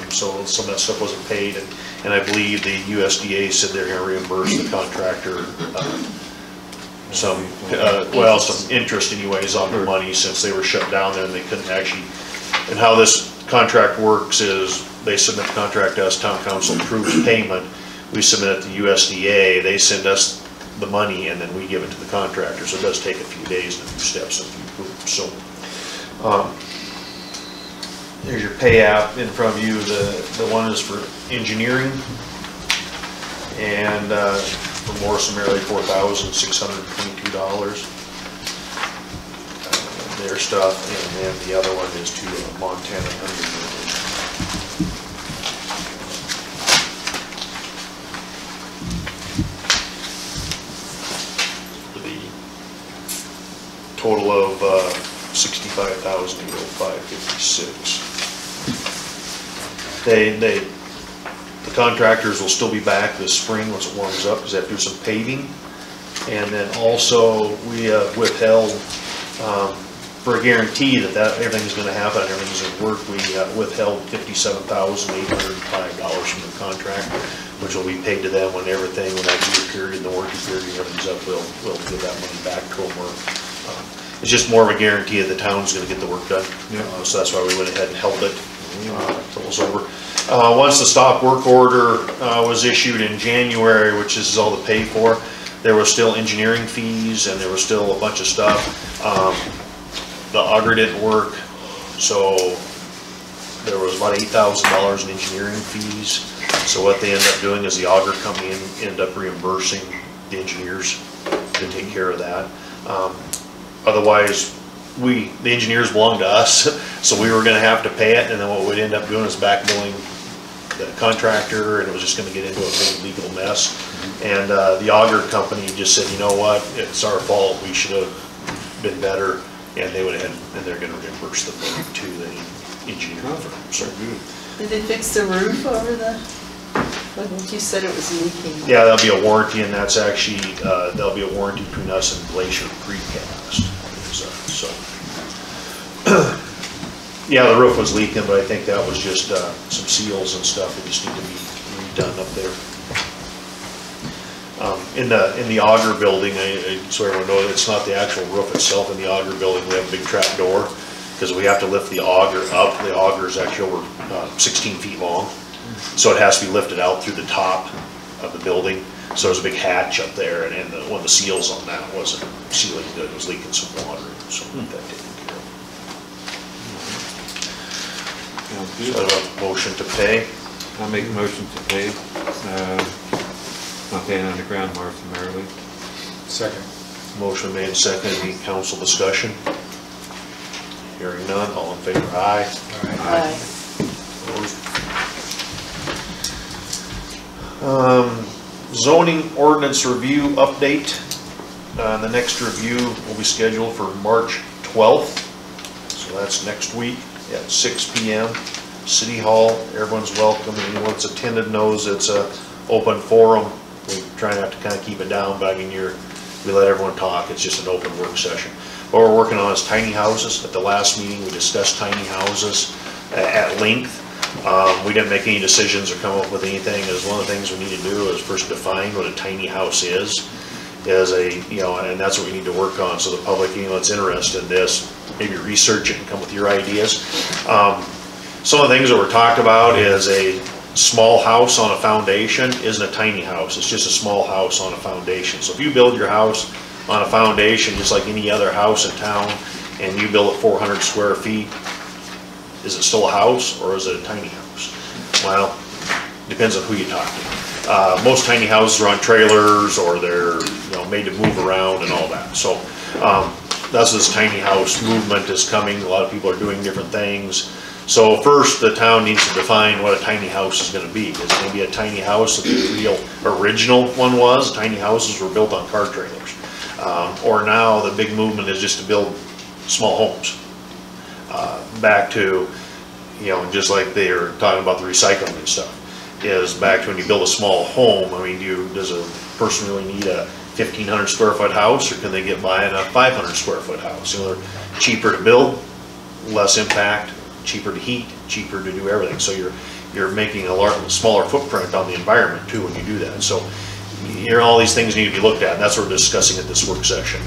so some of that stuff wasn't paid, and I believe the USDA said they're going to reimburse the contractor some interest anyways on the money, since they were shut down there and they couldn't actually. And how this contract works is they submit the contract to us, town council approves payment, we submit it to USDA, they send us the money, and then we give it to the contractor. So it does take a few days and a few steps and a few hoops. So there's your pay app in front of you. The one is for engineering, and for Morrison Merrily, $4,622. Their stuff, and then the other one is to Montana Underground. For the total of $65,556. The contractors will still be back this spring once it warms up, because they have to do some paving. And then also we withheld, for a guarantee that everything's going to happen, everything's going to work, we withheld $57,805 from the contract, which will be paid to them when that year period, the warranty period, everything's up, we'll give that money back to them. It's just more of a guarantee that the town's going to get the work done. So that's why we went ahead and held it until it was over. Once the stop work order was issued in January, which is all the pay for, there was still engineering fees and there was still a bunch of stuff. The auger didn't work, so there was about $8,000 in engineering fees. So what they ended up doing is the auger company ended up reimbursing the engineers to take care of that. Otherwise, the engineers belong to us, so we were going to have to pay it, and then what we'd end up doing is back billing the contractor, and it was just going to get into a big legal mess. And the auger company just said, you know what, it's our fault, we should have been better, and they went ahead and they're going to reimburse the money to the engineering firm. So Did they fix the roof over the, you said it was leaking? yeah, that'll be a warranty, and that's actually, there'll be a warranty between us and Glacier Precast. So, yeah, the roof was leaking, but I think that was just some seals and stuff that just need to be redone up there. In the auger building, so everyone knows, it's not the actual roof itself. In the auger building, we have a big trap door because we have to lift the auger up. The auger is actually over 16 feet long, so it has to be lifted out through the top of the building. So there's a big hatch up there, and one of the seals on that wasn't sealing good. It was leaking some water, so we'll get that taken care of. So I have a motion to pay. I'll make a motion to pay Montana Underground, Morrison Merrily. Second. Motion made and seconded. Any council discussion? Hearing none, all in favor, aye. Aye. Opposed? Zoning ordinance review update. The next review will be scheduled for March 12th. So that's next week at 6 p.m. City Hall. Everyone's welcome. Anyone that's attended knows it's a open forum. We try not to kind of keep it down, but I mean, we let everyone talk. It's just an open work session. What we're working on is tiny houses. At the last meeting, we discussed tiny houses at length. We didn't make any decisions or come up with anything. As one of the things we need to do is first define what a tiny house is and that's what we need to work on. So the public, that's interested in this, maybe research it and come with your ideas. Some of the things that were talked about is a small house on a foundation isn't a tiny house. It's just a small house on a foundation. So if you build your house on a foundation just like any other house in town and you build it 400 square feet, is it still a house or is it a tiny house? Well, depends on who you talk to. Most tiny houses are on trailers or they're made to move around and all that. So that's this tiny house movement is coming. A lot of people are doing different things. So first, the town needs to define what a tiny house is going to be. Is it going to be a tiny house that the real original one was? Tiny houses were built on car trailers. Or now the big movement is just to build small homes. Back to, just like they are talking about the recycling and stuff, is back to when you build a small home. I mean, does a person really need a 1,500 square foot house, or can they get by in a 500 square foot house? They're cheaper to build, less impact, cheaper to heat, cheaper to do everything. So you're making a smaller footprint on the environment too when you do that. So all these things need to be looked at, and that's what we're discussing at this work session.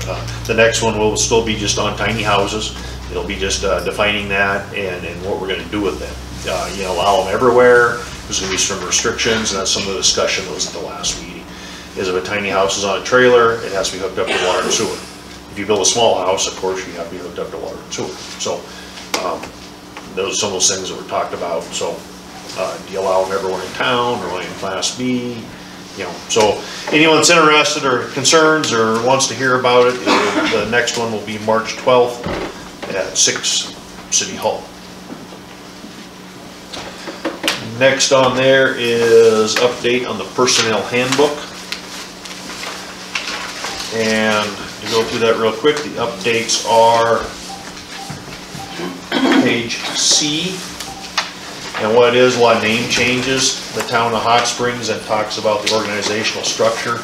The next one will still be just on tiny houses. It'll be just defining that and what we're going to do with them. Allow them everywhere. There's going to be some restrictions, and that's some of the discussion that was at the last meeting. Is if a tiny house is on a trailer, it has to be hooked up to water and sewer. If you build a small house, of course, you have to be hooked up to water and sewer. So those are some of those things that were talked about. So do you allow them everywhere in town, or only in Class B? So anyone that's interested or concerns or wants to hear about it, the next one will be March 12th at 6 City Hall. Next on there is update on the personnel handbook. And to go through that real quick, the updates are page C. And what it is, a lot of name changes. The town of Hot Springs, and talks about the organizational structure.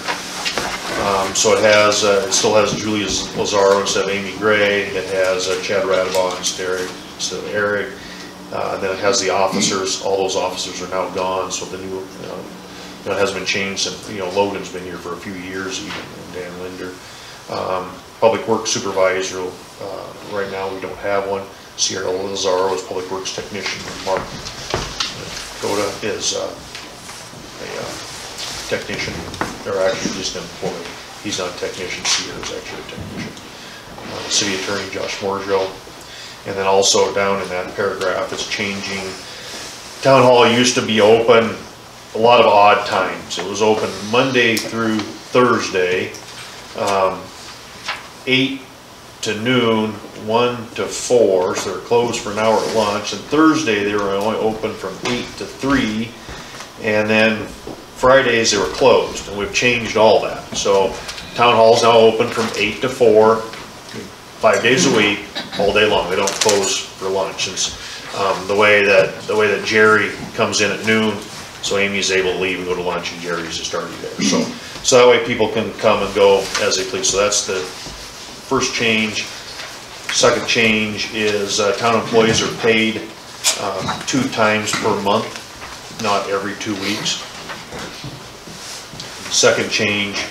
So it still has Julia Lazaro instead of Amy Gray. It has Chad Radabaugh instead of Eric. Then it has the officers. All those officers are now gone. So the new, it hasn't been changed since, Logan's been here for a few years even, and Dan Linder. Public Works Supervisor, right now we don't have one. Sierra Lazaro is Public Works Technician. Mark Dakota is a technician, or actually just an employee. He's not a technician, Sierra is actually a technician. City Attorney Josh Morgio. And then also down in that paragraph, it's changing. Town Hall used to be open a lot of odd times. It was open Monday through Thursday, 8 to noon, 1 to 4, so they're closed for an hour at lunch. And Thursday they were only open from 8 to 3, and then Fridays they were closed, and we've changed all that. So Town Hall's now open from 8 to 4, 5 days a week, all day long. They don't close for lunch. It's the way that Jerry comes in at noon, so Amy's able to leave and go to lunch, and Jerry's just already there. So that way people can come and go as they please. So that's the first change. Second change is town employees are paid 2 times per month, not every 2 weeks. Second change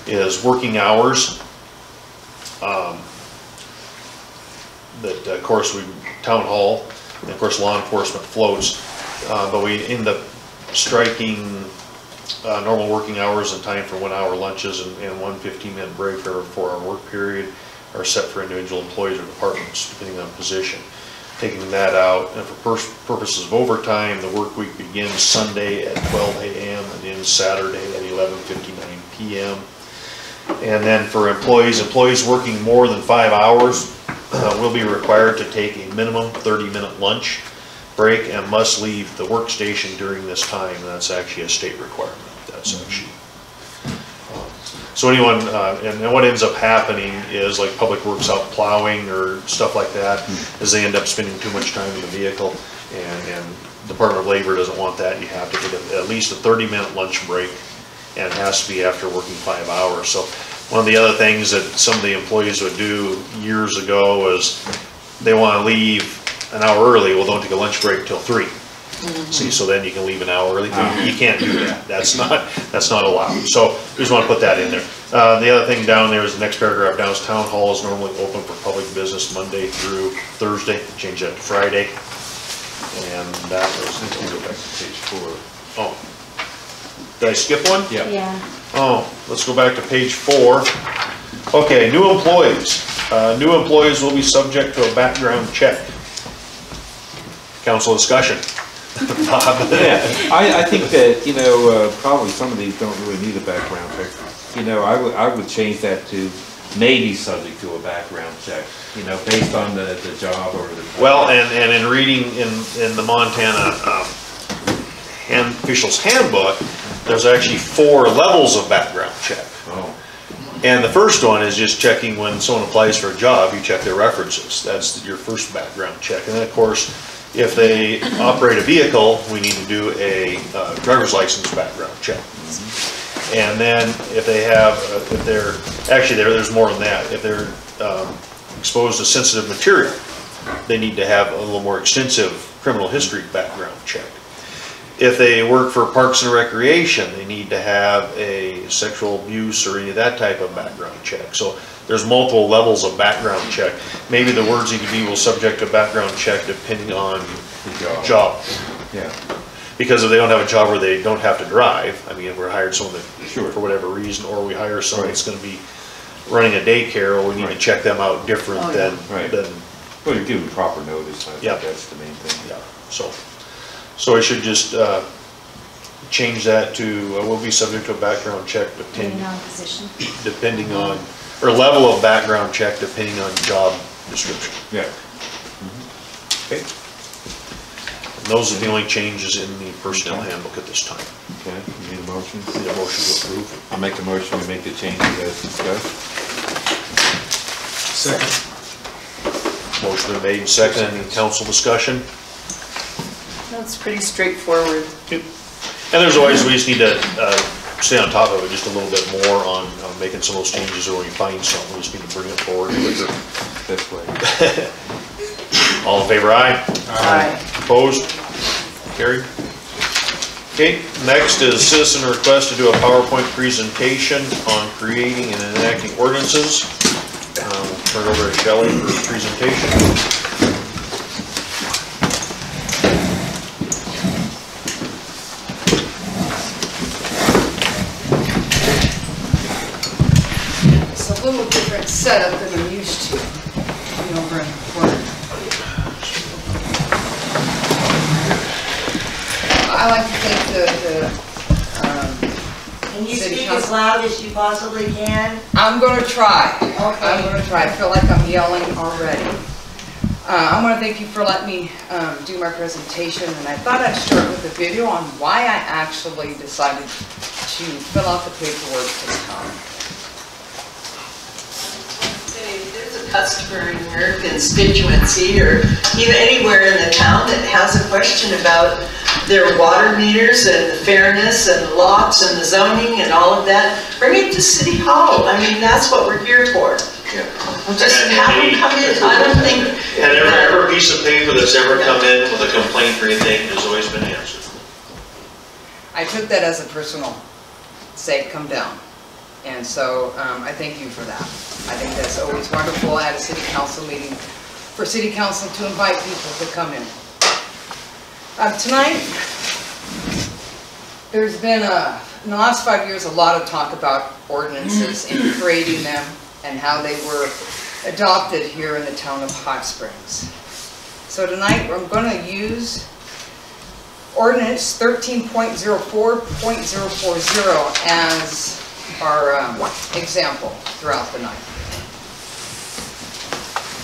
is working hours. That of course Town Hall, and of course law enforcement floats, but we end up striking normal working hours and time for 1 hour lunches and 1 15-minute break for a 4-hour work period are set for individual employees or departments depending on position. Taking that out, and for purposes of overtime, the work week begins Sunday at 12 a.m. and ends Saturday at 11:59 p.m. And then for employees working more than 5 hours will be required to take a minimum 30-minute lunch break and must leave the workstation during this time. That's actually a state requirement. That's actually. So anyone, and what ends up happening is like Public Works out plowing or stuff like that, is they end up spending too much time in the vehicle, and Department of Labor doesn't want that. You have to take at least a 30-minute lunch break, and it has to be after working 5 hours. So one of the other things that some of the employees would do years ago was they want to leave an hour early. Well, don't take a lunch break till 3. See, so then you can leave an hour early. You can't do that. That's not allowed. So we just want to put that in there. The other thing down there is the next paragraph down is town hall is normally open for public business Monday through Thursday. Change that to Friday. And that was, let's go back to page 4. Oh, did I skip one? Yeah. Oh, let's go back to page 4. Okay, new employees. New employees will be subject to a background check. Council discussion. Bob? Yeah, I think that, you know, probably some of these don't really need a background check. You know, I would change that to may be subject to a background check, you know, based on the job or the... Well, and in reading in the Montana officials handbook, there's actually 4 levels of background check. Oh. And the first one is just checking when someone applies for a job, you check their references. That's your first background check. And then, of course, if they operate a vehicle, we need to do a driver's license background check. And then if they have, if they're, actually there's more than that. If they're exposed to sensitive material, they need to have a little more extensive criminal history background check. If they work for Parks and Recreation, they need to have a sexual abuse or any of that type of background check. So there's multiple levels of background check. Maybe the words need to be will subject to background check depending on the job. Yeah. Because if they don't have a job where they don't have to drive, I mean, if we're hired someone that, Sure. for whatever reason, or we hire someone that's going to be running a daycare, or we need to check them out different than. Well, you're giving proper notice. I think Yeah. that's the main thing. Yeah. So I should just change that to will be subject to a background check Depending on position. depending on, or level of background check depending on job description. Yeah. Okay. And those are the only changes in the personnel handbook at this time. Okay, you need a motion? Need a motion to approve. I'll make a motion to make the changes as discussed. Second. Motion been made and seconded. Any council discussion? That's pretty straightforward. And there's always, we just need to stay on top of it just a little bit more on making some of those changes, or when you find something, we just need to bring it forward quicker. This way. All in favor, aye? Aye. Opposed? Carried. Okay, next is citizen request to do a PowerPoint presentation on creating and enacting ordinances. We'll turn it over to Shelly for a presentation. It's a little different setup than I'm used to. Over in the corner. I like to think Can you City speak Council. as loud as you possibly can? I'm gonna try. Okay. I'm gonna try. I feel like I'm yelling already. I want to thank you for letting me do my presentation, and I thought I'd start with a video on why I actually decided to fill out the paperwork to come. There's a customer in your constituency or even anywhere in the town that has a question about their water meters and the fairness and the lots and the zoning and all of that, bring it to City Hall. I mean, that's what we're here for. Just have them come in. I don't think... And every piece of paper that's ever come in with a complaint or anything has always been answered. I took that as a personal say, come down. And so I thank you for that. I think that's always wonderful at a city council meeting for city council to invite people to come in. Tonight, there's been, in the last 5 years, a lot of talk about ordinances and creating them and how they were adopted here in the town of Hot Springs. So tonight, I'm going to use ordinance 13.04.040 as example throughout the night.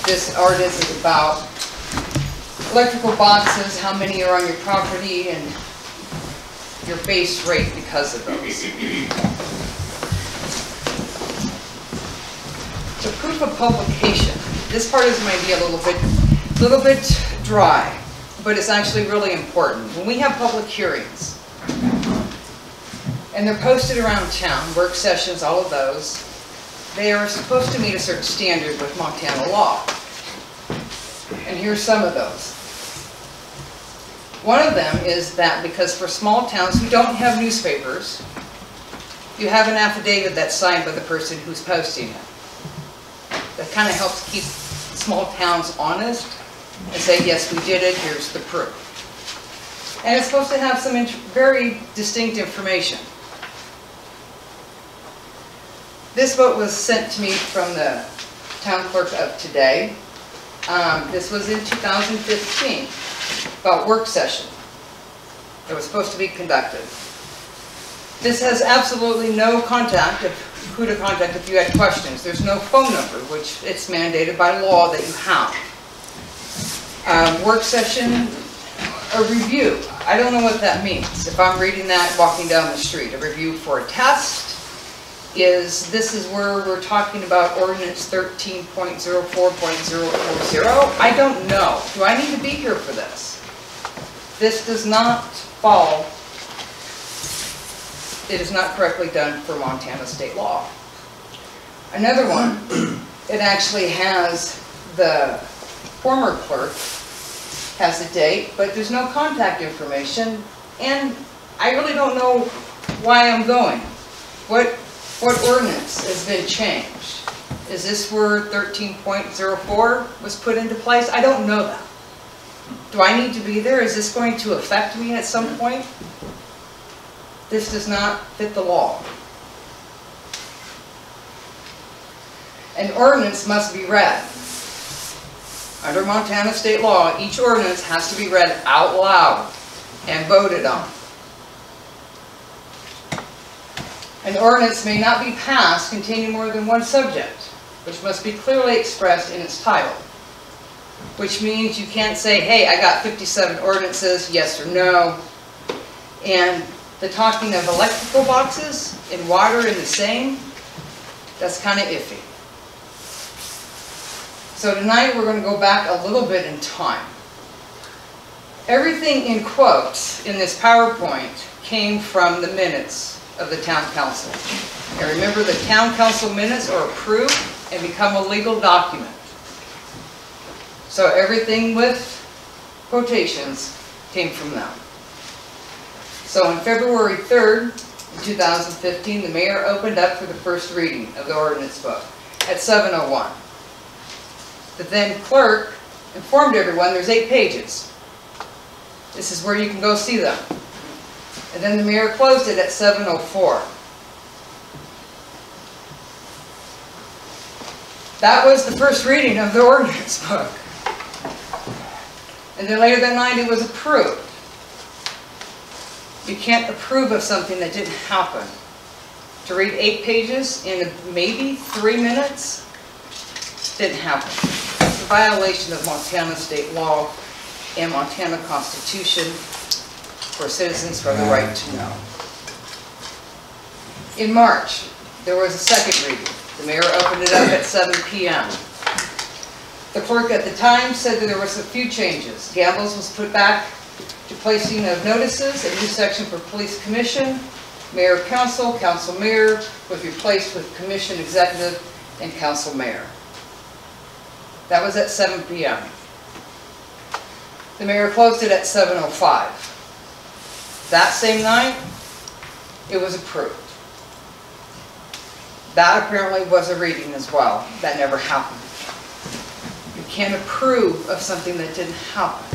This ordinance is about electrical boxes, how many are on your property, and your base rate because of those. The proof of publication. This part is might be a little bit dry, but it's actually really important. When we have public hearings, and they're posted around town, work sessions, all of those, they are supposed to meet a certain standard with Montana law. And here's some of those. One of them is that because for small towns who don't have newspapers, you have an affidavit that's signed by the person who's posting it. That kind of helps keep small towns honest and say, yes, we did it, here's the proof. And it's supposed to have some very distinct information. This vote was sent to me from the town clerk of today. This was in 2015, about work session that was supposed to be conducted. This has absolutely no contact of who to contact if you had questions. There's no phone number, which it's mandated by law that you have. Work session, a review. I don't know what that means. If I'm reading that walking down the street, a review for a test, this is where we're talking about ordinance 13.04.040. I don't know. Do I need to be here for this? This does not fall. It is not correctly done for Montana state law. Another one, it actually has the former clerk has a date, but there's no contact information, and I really don't know why I'm going. What ordinance has been changed? Is this where 13.04 was put into place? I don't know that. Do I need to be there? Is this going to affect me at some point? This does not fit the law. An ordinance must be read. Under Montana state law, each ordinance has to be read out loud and voted on. An ordinance may not be passed containing more than one subject, which must be clearly expressed in its title. Which means you can't say, hey, I got 57 ordinances, yes or no. And the talking of electrical boxes and water in the same, that's kind of iffy. So tonight we're going to go back a little bit in time. Everything in quotes in this PowerPoint came from the minutes of the town council. And remember, the town council minutes are approved and become a legal document. So everything with quotations came from them. So on February 3rd, 2015, the mayor opened up for the first reading of the ordinance book at 7:01. The then clerk informed everyone there's 8 pages. This is where you can go see them. And then the mayor closed it at 7:04. That was the first reading of the ordinance book. And then later that night it was approved. You can't approve of something that didn't happen. To read 8 pages in maybe 3 minutes didn't happen. It's a violation of Montana state law and Montana Constitution for citizens who have the right to know. In March, there was a second reading. The mayor opened it up at 7 p.m. The clerk at the time said that there was a few changes. Gambles was put back to placing of notices, a new section for police commission, mayor council, council mayor was replaced with commission executive and council mayor. That was at 7 p.m. The mayor closed it at 7:05. That same night, it was approved. That apparently was a reading as well. That never happened. You can't approve of something that didn't happen.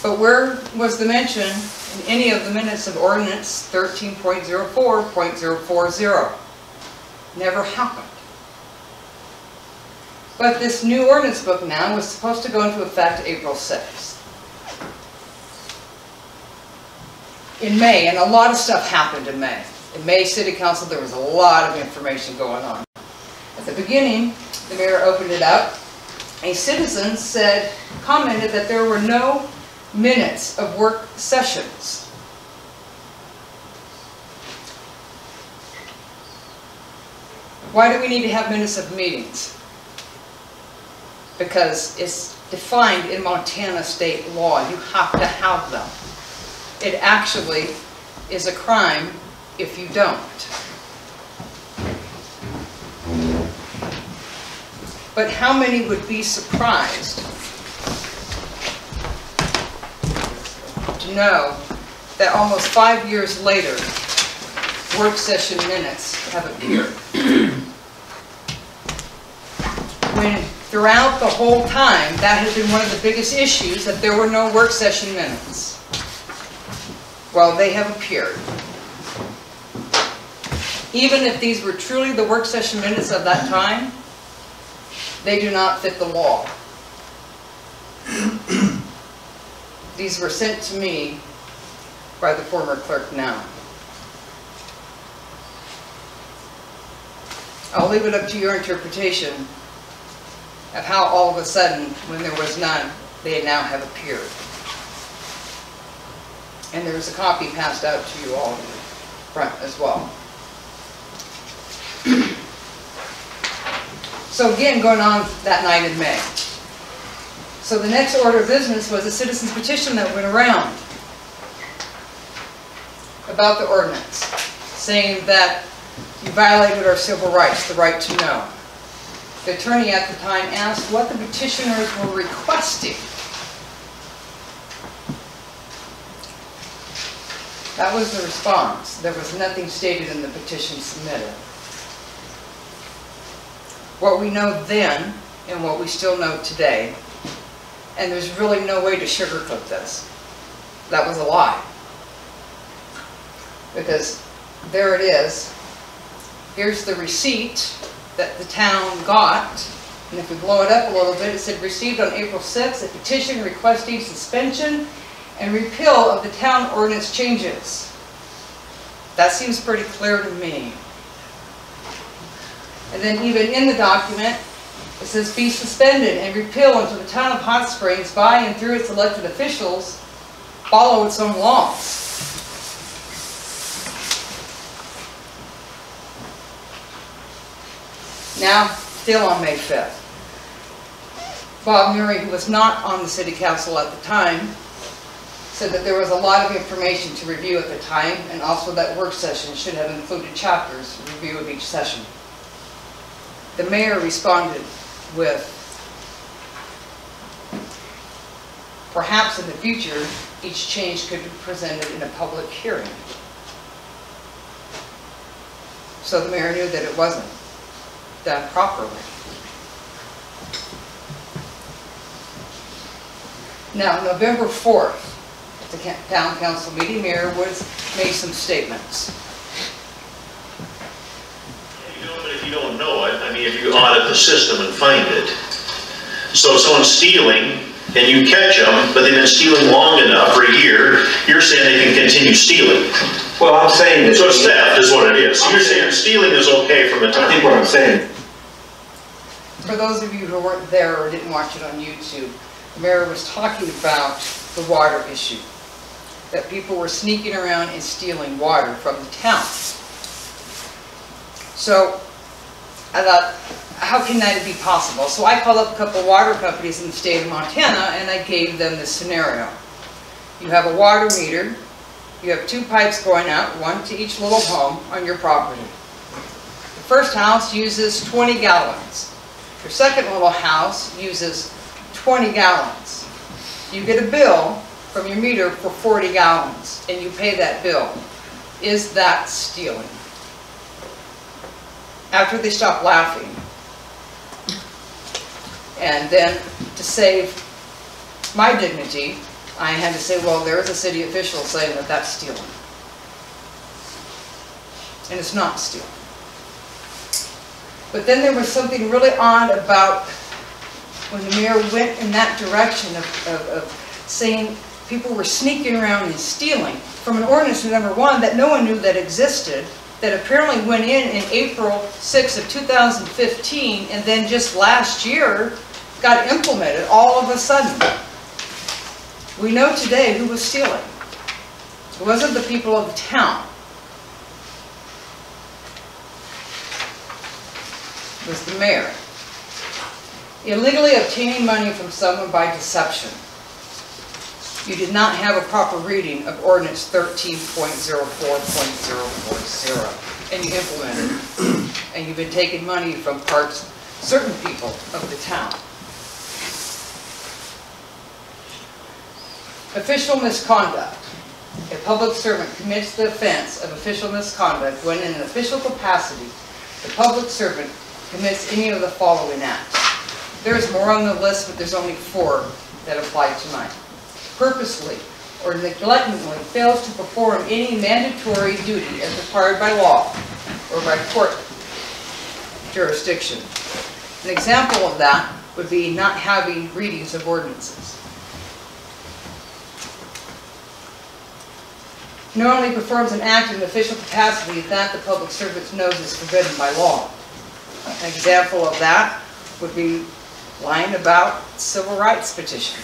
But where was the mention in any of the minutes of ordinance 13.04.040? Never happened. But this new ordinance book now was supposed to go into effect April 6th. In May, and a lot of stuff happened in May. In May City Council, there was a lot of information going on. At the beginning, the mayor opened it up. A citizen commented that there were no minutes of work sessions. Why do we need to have minutes of meetings? Because it's defined in Montana state law. You have to have them. It actually is a crime if you don't. But how many would be surprised to know that almost 5 years later, work session minutes have appeared? When throughout the whole time, that has been one of the biggest issues, that there were no work session minutes. Well, they have appeared. Even if these were truly the work session minutes of that time, they do not fit the law. These were sent to me by the former clerk now. I'll leave it up to your interpretation of how all of a sudden, when there was none, they now have appeared. And there's a copy passed out to you all in the front as well. So again, going on that night in May. So the next order of business was a citizen's petition that went around about the ordinance, saying that you violated our civil rights, the right to know. The attorney at the time asked what the petitioners were requesting. That was the response. There was nothing stated in the petition submitted. What we know then, and what we still know today, and there's really no way to sugarcoat this, that was a lie. Because there it is. Here's the receipt that the town got, and if we blow it up a little bit, it said received on April 6th, a petition requesting suspension and repeal of the town ordinance changes. That seems pretty clear to me. And then even in the document, it says be suspended and repeal until the town of Hot Springs, by and through its elected officials, follow its own laws. Now, still on May 5th, Bob Murray, who was not on the city council at the time, said that there was a lot of information to review at the time, and also that work session should have included chapters, review of each session. The mayor responded with, perhaps in the future, each change could be presented in a public hearing. So the mayor knew that it wasn't done properly. Now, November 4th, at the town council meeting, Mayor Woods made some statements. You know, but if you don't know it, I mean, if you audit the system and find it. So if someone's stealing and you catch them, but they've been stealing long enough for a year, you're saying they can continue stealing. Well, I'm saying that. So it's theft is what it is. So you're saying stealing is okay from the time. I think what I'm saying. For those of you who weren't there or didn't watch it on YouTube, the mayor was talking about the water issue. That people were sneaking around and stealing water from the town. So I thought, how can that be possible? So I called up a couple of water companies in the state of Montana and I gave them this scenario. You have a water meter, you have two pipes going out, one to each little home on your property. The first house uses 20 gallons. Your second little house uses 20 gallons. You get a bill from your meter for 40 gallons and you pay that bill. Is that stealing? After they stopped laughing, and then to save my dignity, I had to say, well, there is a city official saying that that's stealing. And it's not stealing. But then there was something really odd about when the mayor went in that direction of saying people were sneaking around and stealing from an ordinance, number one, that no one knew that existed, that apparently went in April 6 of 2015, and then just last year got implemented all of a sudden. We know today who was stealing. It wasn't the people of the town. It was the mayor. Illegally obtaining money from someone by deception. You did not have a proper reading of ordinance 13.04.040, and you implemented it. And you've been taking money from certain people of the town. Official misconduct. A public servant commits the offense of official misconduct when in an official capacity, the public servant commits any of the following acts. There's more on the list, but there's only 4 that apply tonight. Purposely or negligently fails to perform any mandatory duty as required by law or by court jurisdiction. An example of that would be not having readings of ordinances. Knowingly performs an act in an official capacity that the public servant knows is forbidden by law. An example of that would be lying about civil rights petition.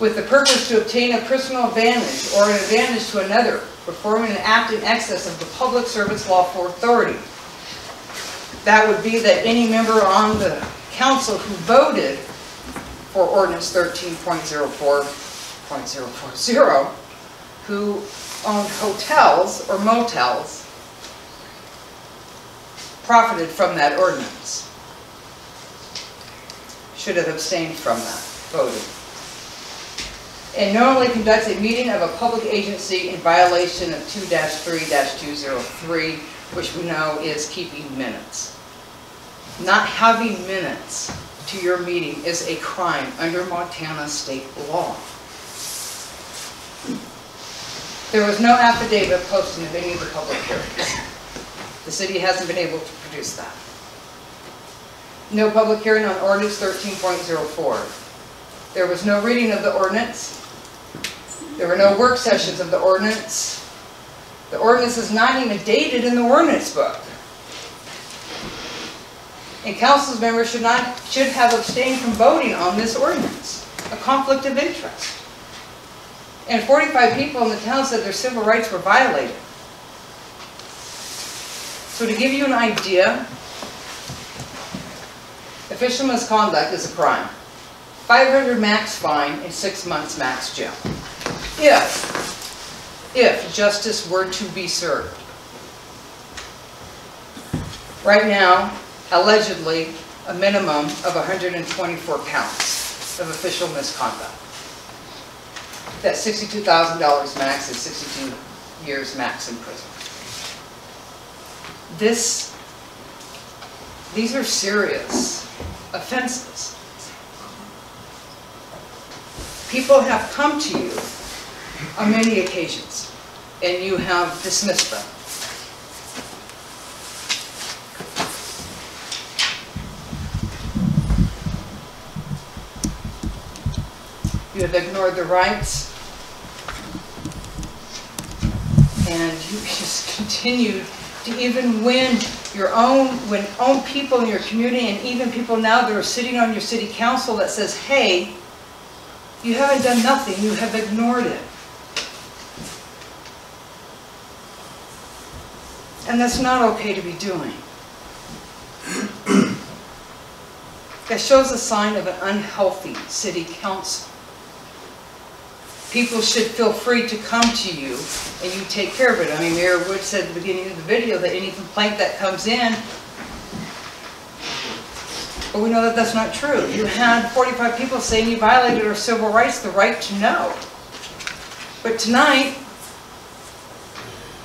With the purpose to obtain a personal advantage or an advantage to another, performing an act in excess of the public servant's lawful authority. That would be that any member on the council who voted for ordinance 13.04.040, who owned hotels or motels, profited from that ordinance, should have abstained from that voting. And knowingly conducts a meeting of a public agency in violation of 2-3-203, which we know is keeping minutes. Not having minutes to your meeting is a crime under Montana state law. There was no affidavit posting of any of the public hearings. The city hasn't been able to produce that. No public hearing on ordinance 13.04. There was no reading of the ordinance. There were no work sessions of the ordinance. The ordinance is not even dated in the ordinance book. And council members should have abstained from voting on this ordinance. A conflict of interest. And 45 people in the town said their civil rights were violated. So to give you an idea, official misconduct is a crime. $500 max fine and 6 months max jail. If justice were to be served. Right now, allegedly, a minimum of 124 counts of official misconduct. That $62,000 max is 62 years max in prison. These are serious offenses. People have come to you on many occasions, and you have dismissed them. You have ignored the rights, and you just continue to even when own people in your community, and even people now that are sitting on your city council that says, hey, you haven't done nothing, you have ignored it. And that's not okay to be doing. That shows a sign of an unhealthy city council. People should feel free to come to you and you take care of it. I mean, Mayor Wood said at the beginning of the video that any complaint that comes in, but we know that that's not true. You had 45 people saying you violated our civil rights, the right to know. But tonight,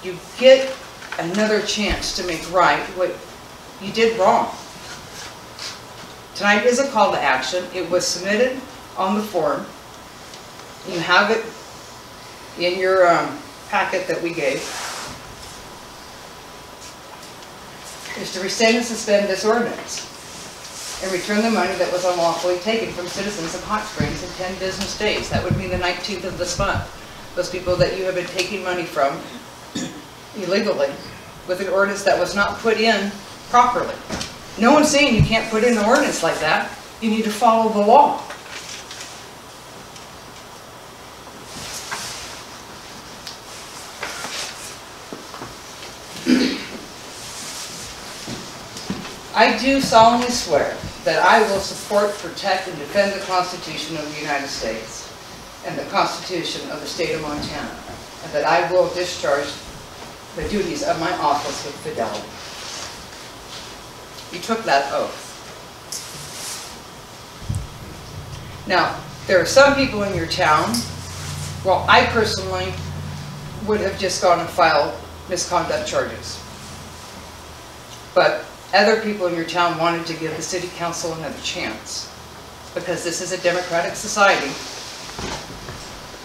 you get another chance to make right what you did wrong. Tonight is a call to action. It was submitted on the form. You have it in your packet that we gave. Is to rescind and suspend this ordinance and return the money that was unlawfully taken from citizens of Hot Springs in 10 business days. That would be the 19th of this month. those people that you have been taking money from illegally with an ordinance that was not put in properly. No one's saying you can't put in an ordinance like that. You need to follow the law. I do solemnly swear that I will support, protect, and defend the Constitution of the United States and the Constitution of the state of Montana, and that I will discharge the duties of my office with fidelity. You took that oath. Now, there are some people in your town, well, I personally would have just gone and filed misconduct charges. But other people in your town wanted to give the city council another chance. Because this is a democratic society,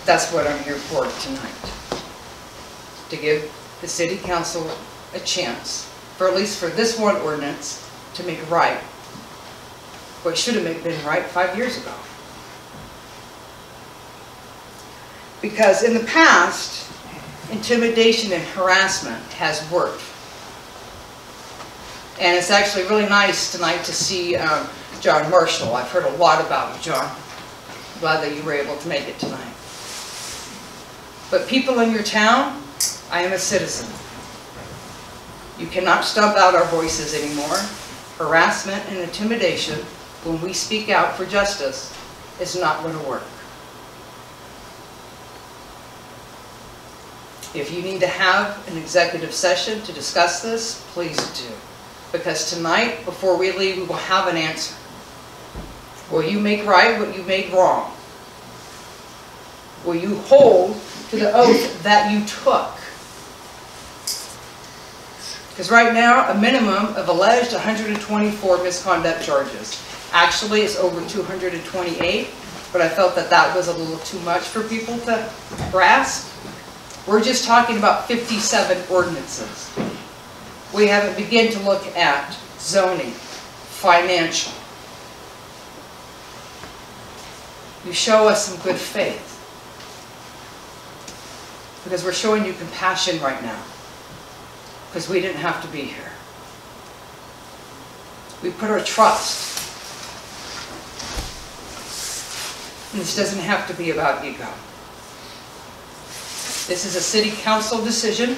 that's what I'm here for tonight. To give the city council a chance, for at least for this one ordinance, to make right what should have been right 5 years ago. Because in the past, intimidation and harassment has worked. And it's actually really nice tonight to see John Marshall. I've heard a lot about you, John. Glad that you were able to make it tonight. But people in your town, I am a citizen. You cannot stump out our voices anymore. Harassment and intimidation, when we speak out for justice, is not going to work. If you need to have an executive session to discuss this, please do. Because tonight, before we leave, we will have an answer. Will you make right what you made wrong? Will you hold to the oath that you took? Because right now, a minimum of alleged 124 misconduct charges. Actually, it's over 228, but I felt that that was a little too much for people to grasp. We're just talking about 57 ordinances. We haven't begun to look at zoning, financial. You show us some good faith. Because we're showing you compassion right now. Because we didn't have to be here. We put our trust. And this doesn't have to be about ego. This is a city council decision,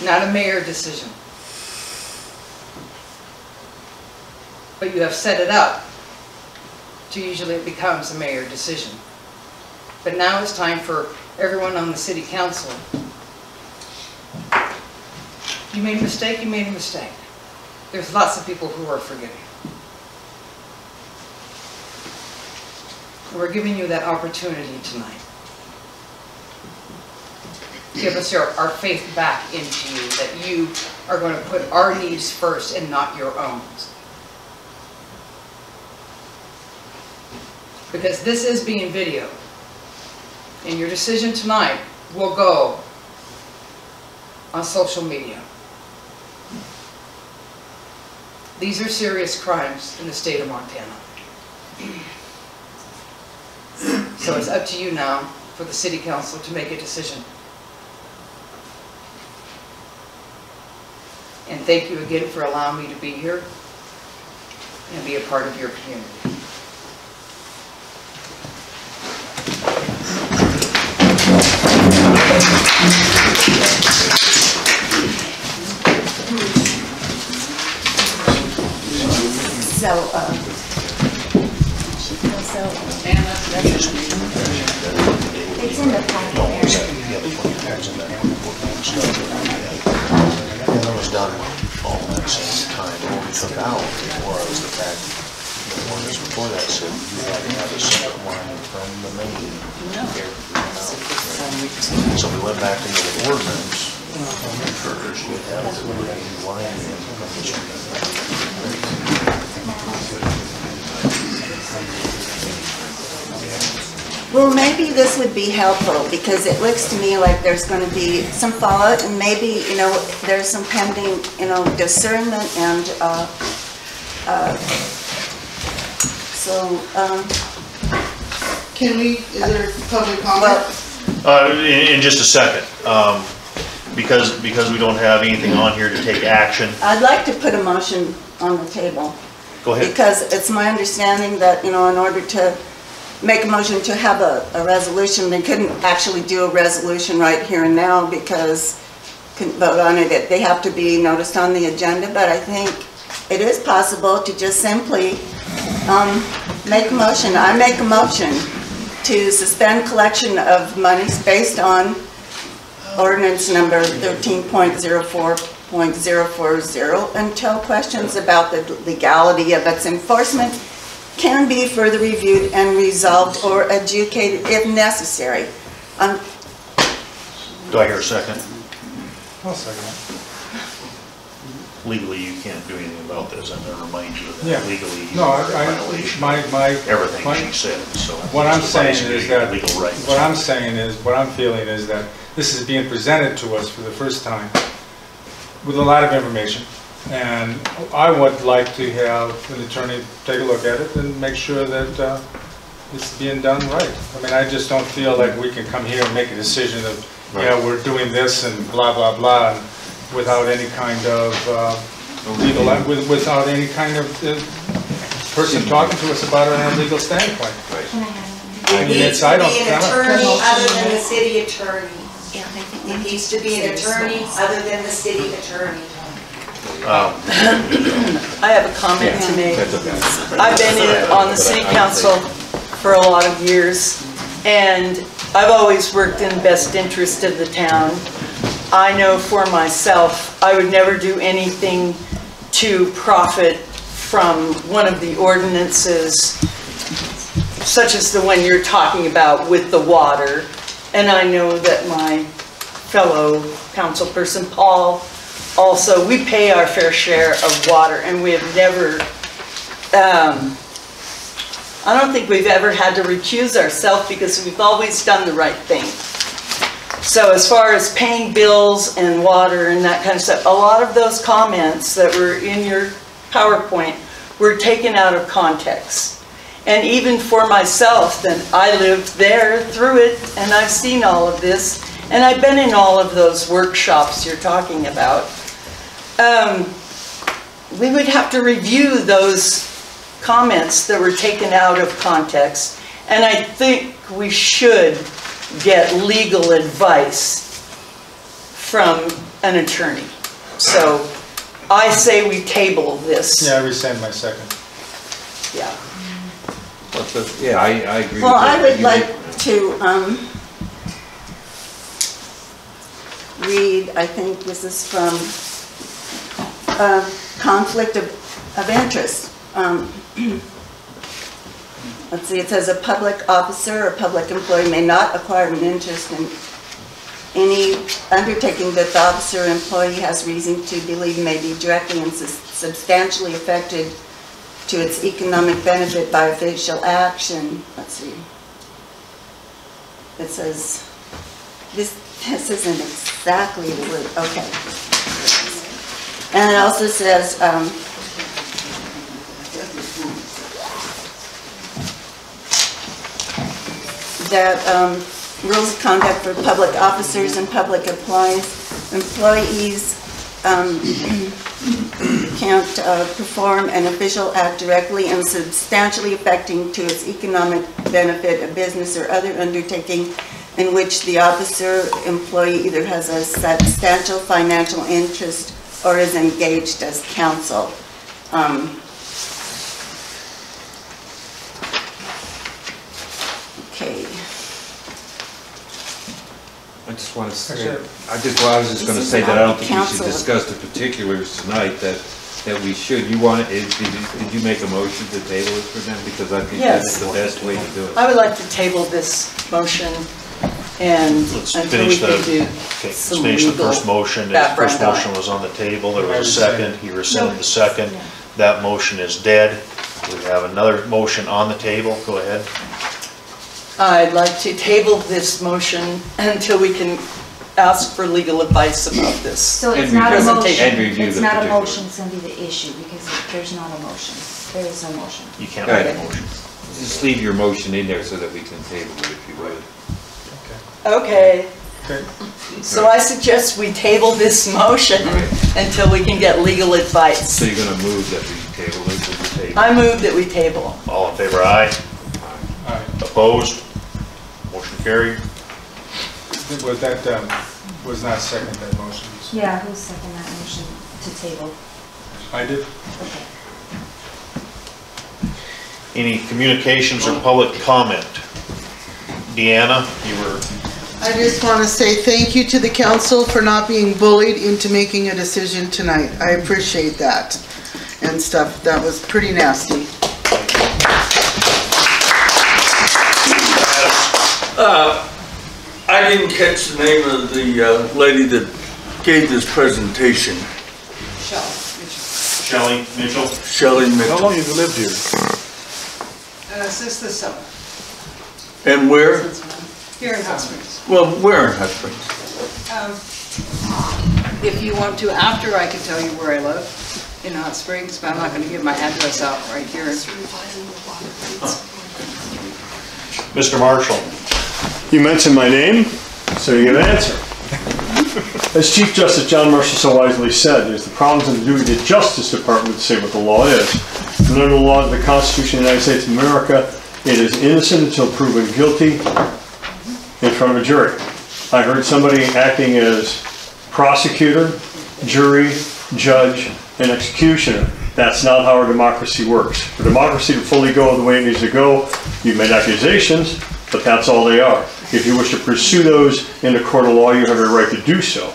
not a mayor decision. But you have set it up to usually it becomes a mayor decision. But now it's time for everyone on the city council. You made a mistake, you made a mistake. There's lots of people who are forgiving. And we're giving you that opportunity tonight. Give us our faith back into you, that you are going to put our needs first and not your own. Because this is being videoed. And your decision tonight will go on social media. These are serious crimes in the state of Montana. So it's up to you now for the city council to make a decision. And thank you again for allowing me to be here and be a part of your community. It's in the packet there. And it was done all at the same time. What we took out was the fact that the ordinance before that said you had to have a separate line from the main. So we went back into the ordinance. First, you had to have the main line from the street. Well, maybe this would be helpful, because it looks to me like there's going to be some fallout, and maybe, you know, there's some pending, you know, discernment, and Can we, is there public comment? In just a second, because we don't have anything on here to take action. I'd like to put a motion on the table. Go ahead. Because it's my understanding that, in order to make a motion to have a resolution, they couldn't actually do a resolution right here and now because couldn't vote on it. They have to be noticed on the agenda, but I think it is possible to just simply make a motion. I make a motion to suspend collection of monies based on ordinance number 13.04.040 until questions about the legality of its enforcement can be further reviewed and resolved or adjudicated if necessary. Do I hear a second? I'll second it. Legally, you can't do anything about this. I'm going to remind you of Yeah. that. Legally, No, you're in violation of everything she said, so. What I'm saying is that, Legal rights. what I'm feeling is that this is being presented to us for the first time with a lot of information. And I would like to have an attorney take a look at it and make sure that it's being done right. I mean, I just don't feel like we can come here and make a decision of, we're doing this and blah, blah, blah, and without any kind of legal, without any kind of person talking to us about it on a legal standpoint. It needs to be an attorney other than the city attorney. It needs to be an attorney other than the city attorney. I have a comment to make. I've been on the city council for a lot of years, and I've always worked in the best interest of the town. I know for myself, I would never do anything to profit from one of the ordinances, such as the one you're talking about with the water. And I know that my fellow councilperson, Paul, also, we pay our fair share of water, and we have never, I don't think we've ever had to recuse ourselves because we've always done the right thing. So as far as paying bills and water and that kind of stuff, a lot of those comments that were in your PowerPoint were taken out of context. And even for myself, then I lived there through it, and I've seen all of this, and I've been in all of those workshops you're talking about. We would have to review those comments that were taken out of context, and I think we should get legal advice from an attorney. So I say we table this. Yeah, I rescind my second. Yeah. Yeah, I agree. Well, I would like to read, I think this is from conflict of interest. Let's see, it says a public officer or public employee may not acquire an interest in any undertaking that the officer or employee has reason to believe may be directly and substantially affected to its economic benefit by official action. Let's see. It says, this isn't exactly the word, okay. And it also says, that rules of conduct for public officers and public employees can't perform an official act directly and substantially affecting to its economic benefit a business or other undertaking in which the officer employee either has a substantial financial interest or is engaged as counsel. Okay. I just want to say, I was just going to say that I don't think we should discuss the particulars tonight, that we should. Did you make a motion to table it for them? Because I think that's the best way to do it. I would like to table this motion and until we can do some finish the legal first motion. The first motion was on the table. There was a second. He rescinded the second. That motion is dead. We have another motion on the table. Go ahead. I'd like to table this motion until we can ask for legal advice about this. So it's not a motion, it's not a particulars. motion, it's gonna be the issue, because there's not a motion. There is no motion. You can't make a motion. Just leave your motion in there so that we can table it if you would. Okay. Okay, Okay. so I suggest we table this motion until we can get legal advice. So you're gonna move that we table it to the table? I move that we table. All in favor, aye. Aye. Opposed? Motion carried. Was that, was not second, that motion? Yeah, who's second that motion to table? I did. Okay. Any communications or public comment? Deanna, you were, I just want to say thank you to the council for not being bullied into making a decision tonight. I appreciate that and stuff. That was pretty nasty. I didn't catch the name of the lady that gave this presentation. Shelly Mitchel. Shelly Mitchel. How long have you lived here? Since the summer, And where? here in Hot Springs. Well, where in Hot Springs? If you want to, after, I can tell you where I live in Hot Springs, but I'm not going to give my address out right here. Mr. Marshall. You mentioned my name, so you get an answer. As Chief Justice John Marshall so wisely said, there's the problems and the duty of the Justice Department to say what the law is. And under the law of the Constitution of the United States of America, it is innocent until proven guilty in front of a jury. I heard somebody acting as prosecutor, jury, judge, and executioner. That's not how our democracy works. For democracy to fully go the way it needs to go, you've made accusations, but that's all they are. If you wish to pursue those in the court of law, you have a right to do so.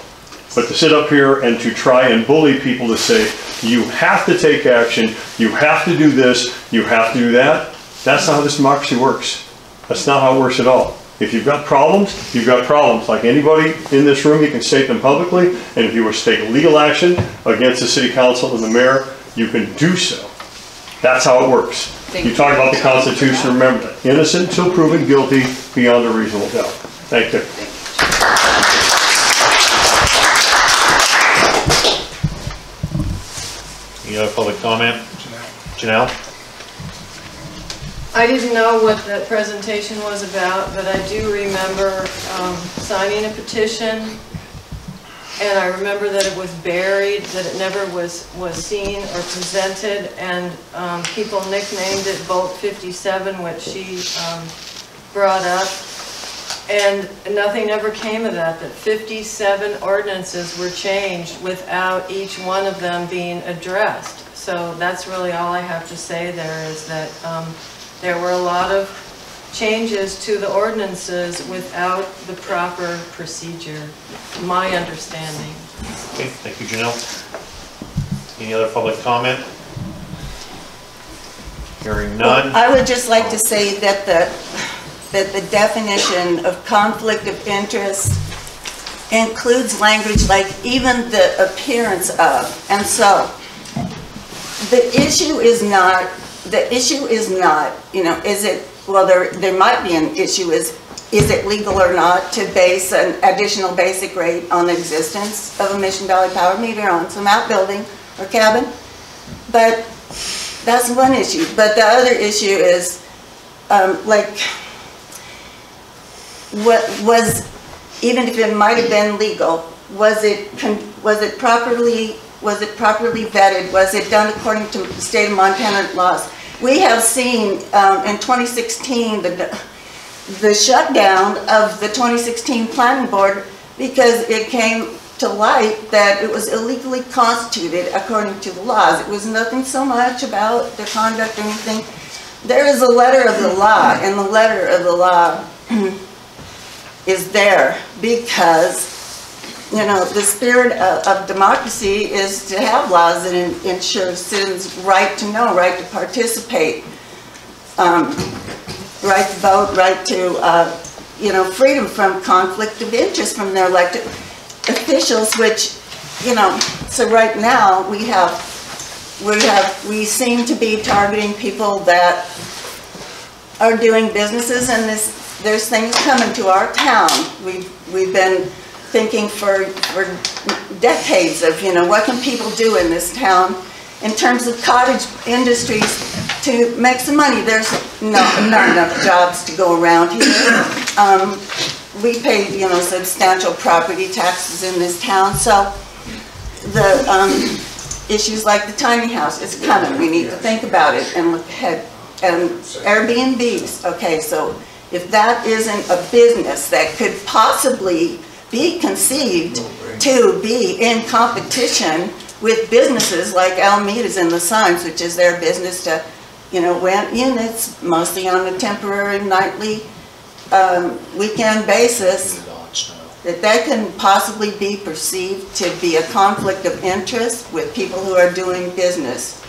But to sit up here and to try and bully people to say, you have to take action, you have to do this, you have to do that, that's not how this democracy works. That's not how it works at all. If you've got problems, you've got problems. Like anybody in this room, you can state them publicly, and if you wish to take legal action against the city council and the mayor, you can do so. That's how it works. You talk about the Constitution, remember that. Innocent until proven guilty beyond a reasonable doubt. Thank you. Any other public comment? Janelle? I didn't know what that presentation was about, but I do remember signing a petition, and I remember that it was buried, that it never was seen or presented, and people nicknamed it Bolt 57, which she brought up, and nothing ever came of that, that 57 ordinances were changed without each one of them being addressed. So that's really all I have to say there, is that there were a lot of changes to the ordinances without the proper procedure, my understanding. Okay, thank you, Janelle. Any other public comment? Hearing none. I would just like to say that the definition of conflict of interest includes language like even the appearance of. And so the issue is not, you know, is it, well, there might be an issue, is it legal or not to base an additional basic rate on the existence of a Mission Valley power meter on some outbuilding or cabin? But that's one issue. But the other issue is, like, what was, even if it might have been legal, was it properly vetted? Was it done according to the state of Montana laws? We have seen in 2016 the shutdown of the 2016 planning board because it came to light that it was illegally constituted according to the laws. It was nothing so much about the conduct or anything. There is a letter of the law, and the letter of the law is there because, you know, the spirit of democracy is to have laws that ensure citizens' right to know, right to participate, right to vote, right to, you know, freedom from conflict of interest from their elected officials, which, you know, so right now we seem to be targeting people that are doing businesses, and there's things coming to our town. We've been thinking for decades of, you know, what can people do in this town in terms of cottage industries to make some money. There's not enough jobs to go around here. we pay, you know, substantial property taxes in this town, so the issues like the tiny house is coming. We need to think about it and look ahead. And Airbnbs, okay, so if that isn't a business that could possibly be conceived to be in competition with businesses like Almeida's and the Signs, which is their business to, you know, rent units, mostly on a temporary nightly weekend basis, that can possibly be perceived to be a conflict of interest with people who are doing business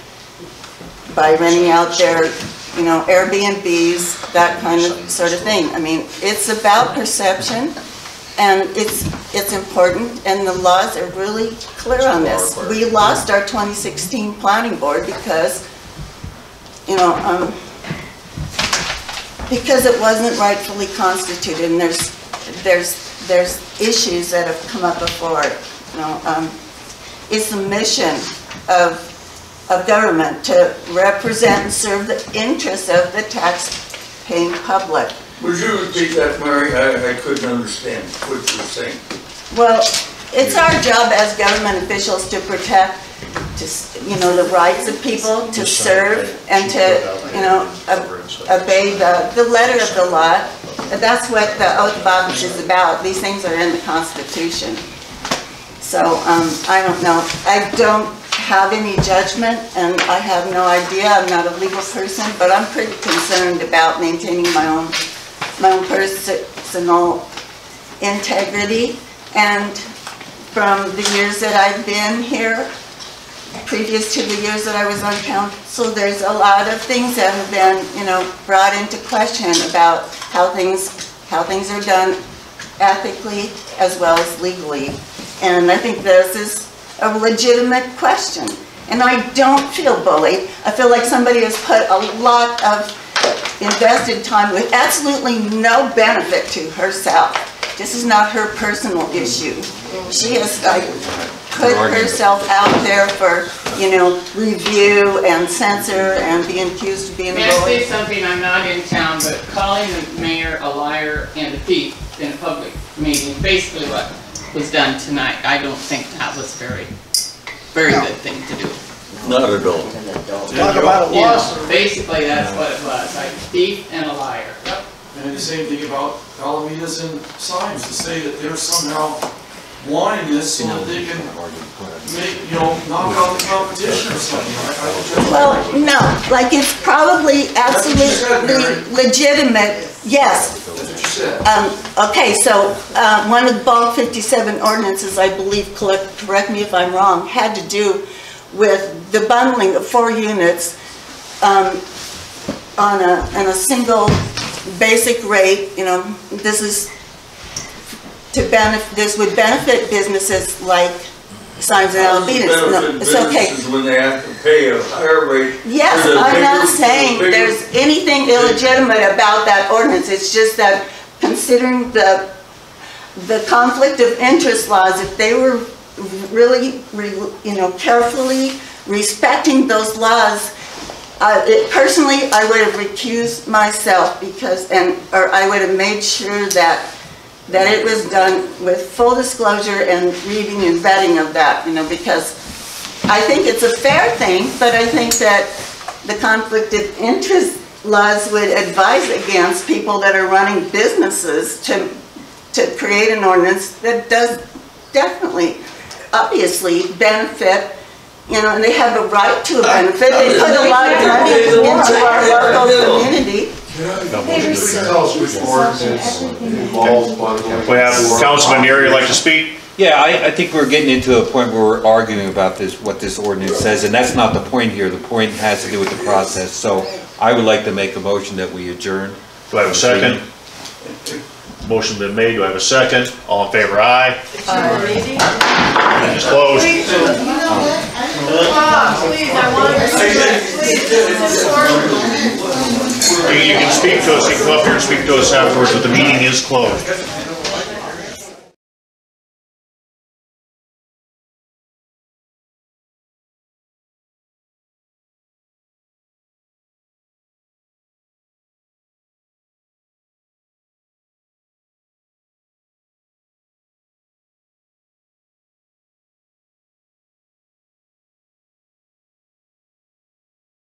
by renting out their, you know, Airbnbs, that kind of sort of thing. I mean, it's about perception, and it's important, and the laws are really clear on this. We lost our 2016 planning board because, you know, because it wasn't rightfully constituted, and there's issues that have come up before it. You know, it's the mission of government to represent and serve the interests of the tax-paying public. Would you repeat that, Mary? I couldn't understand what you were saying. Well, it's our job as government officials to protect, you know, the rights of people, to serve, and to, you know, obey the letter of the law. That's what the oath of office is about. These things are in the Constitution. So, I don't know. I don't have any judgment, and I have no idea. I'm not a legal person, but I'm pretty concerned about maintaining my own personal integrity. And from the years that I've been here, previous to the years that I was on council, there's a lot of things that have been, you know, brought into question about how things are done ethically as well as legally. And I think this is a legitimate question. And I don't feel bullied. I feel like somebody has put a lot of invested time with absolutely no benefit to herself. This is not her personal issue. She has like put herself out there for, you know, review and censor and being accused of being a bully. May I say something? I'm not in town, but calling the mayor a liar and a thief in a public meeting, basically what was done tonight. I don't think that was very good thing to do. Not at all. Talk about a loss. Basically, that's what it was, like a thief and a liar. Yep. And the same thing about Alameida's and Signs, to say that they're somehow wanting this so that they can make, you know, knock out the competition or something. Well, no, like it's probably absolutely legitimate, yes. Okay, so one of the Bulk 57 ordinances, I believe, Clerk, correct me if I'm wrong, had to do with the bundling of 4 units on a single basic rate. You know, this is to benefit. This would benefit businesses like Signs and Almeida's. No, it's okay. When they have to pay a higher rate. Yes, I'm not saying there's anything illegitimate about that ordinance. It's just that considering the conflict of interest laws, if they were really, you know, carefully respecting those laws, personally, I would have recused myself because, or I would have made sure that it was done with full disclosure and reading and vetting of that, you know, because I think it's a fair thing, but I think that the conflict of interest laws would advise against people that are running businesses to create an ordinance that does definitely, obviously benefit, you know, and they have a right to a benefit. They put a lot of money into our local community. We have Councilman Neary, you'd like to speak? Yeah, I think we're getting into a point where we're arguing about what this ordinance says, and that's not the point here. The point has to do with the process. So I would like to make a motion that we adjourn. Do I have a second? Motion been made. Do I have a second? All in favor, aye. Meeting is closed. Please, I want to please, this is important. You can speak to us. You can come up here and speak to us afterwards, but the meeting is closed.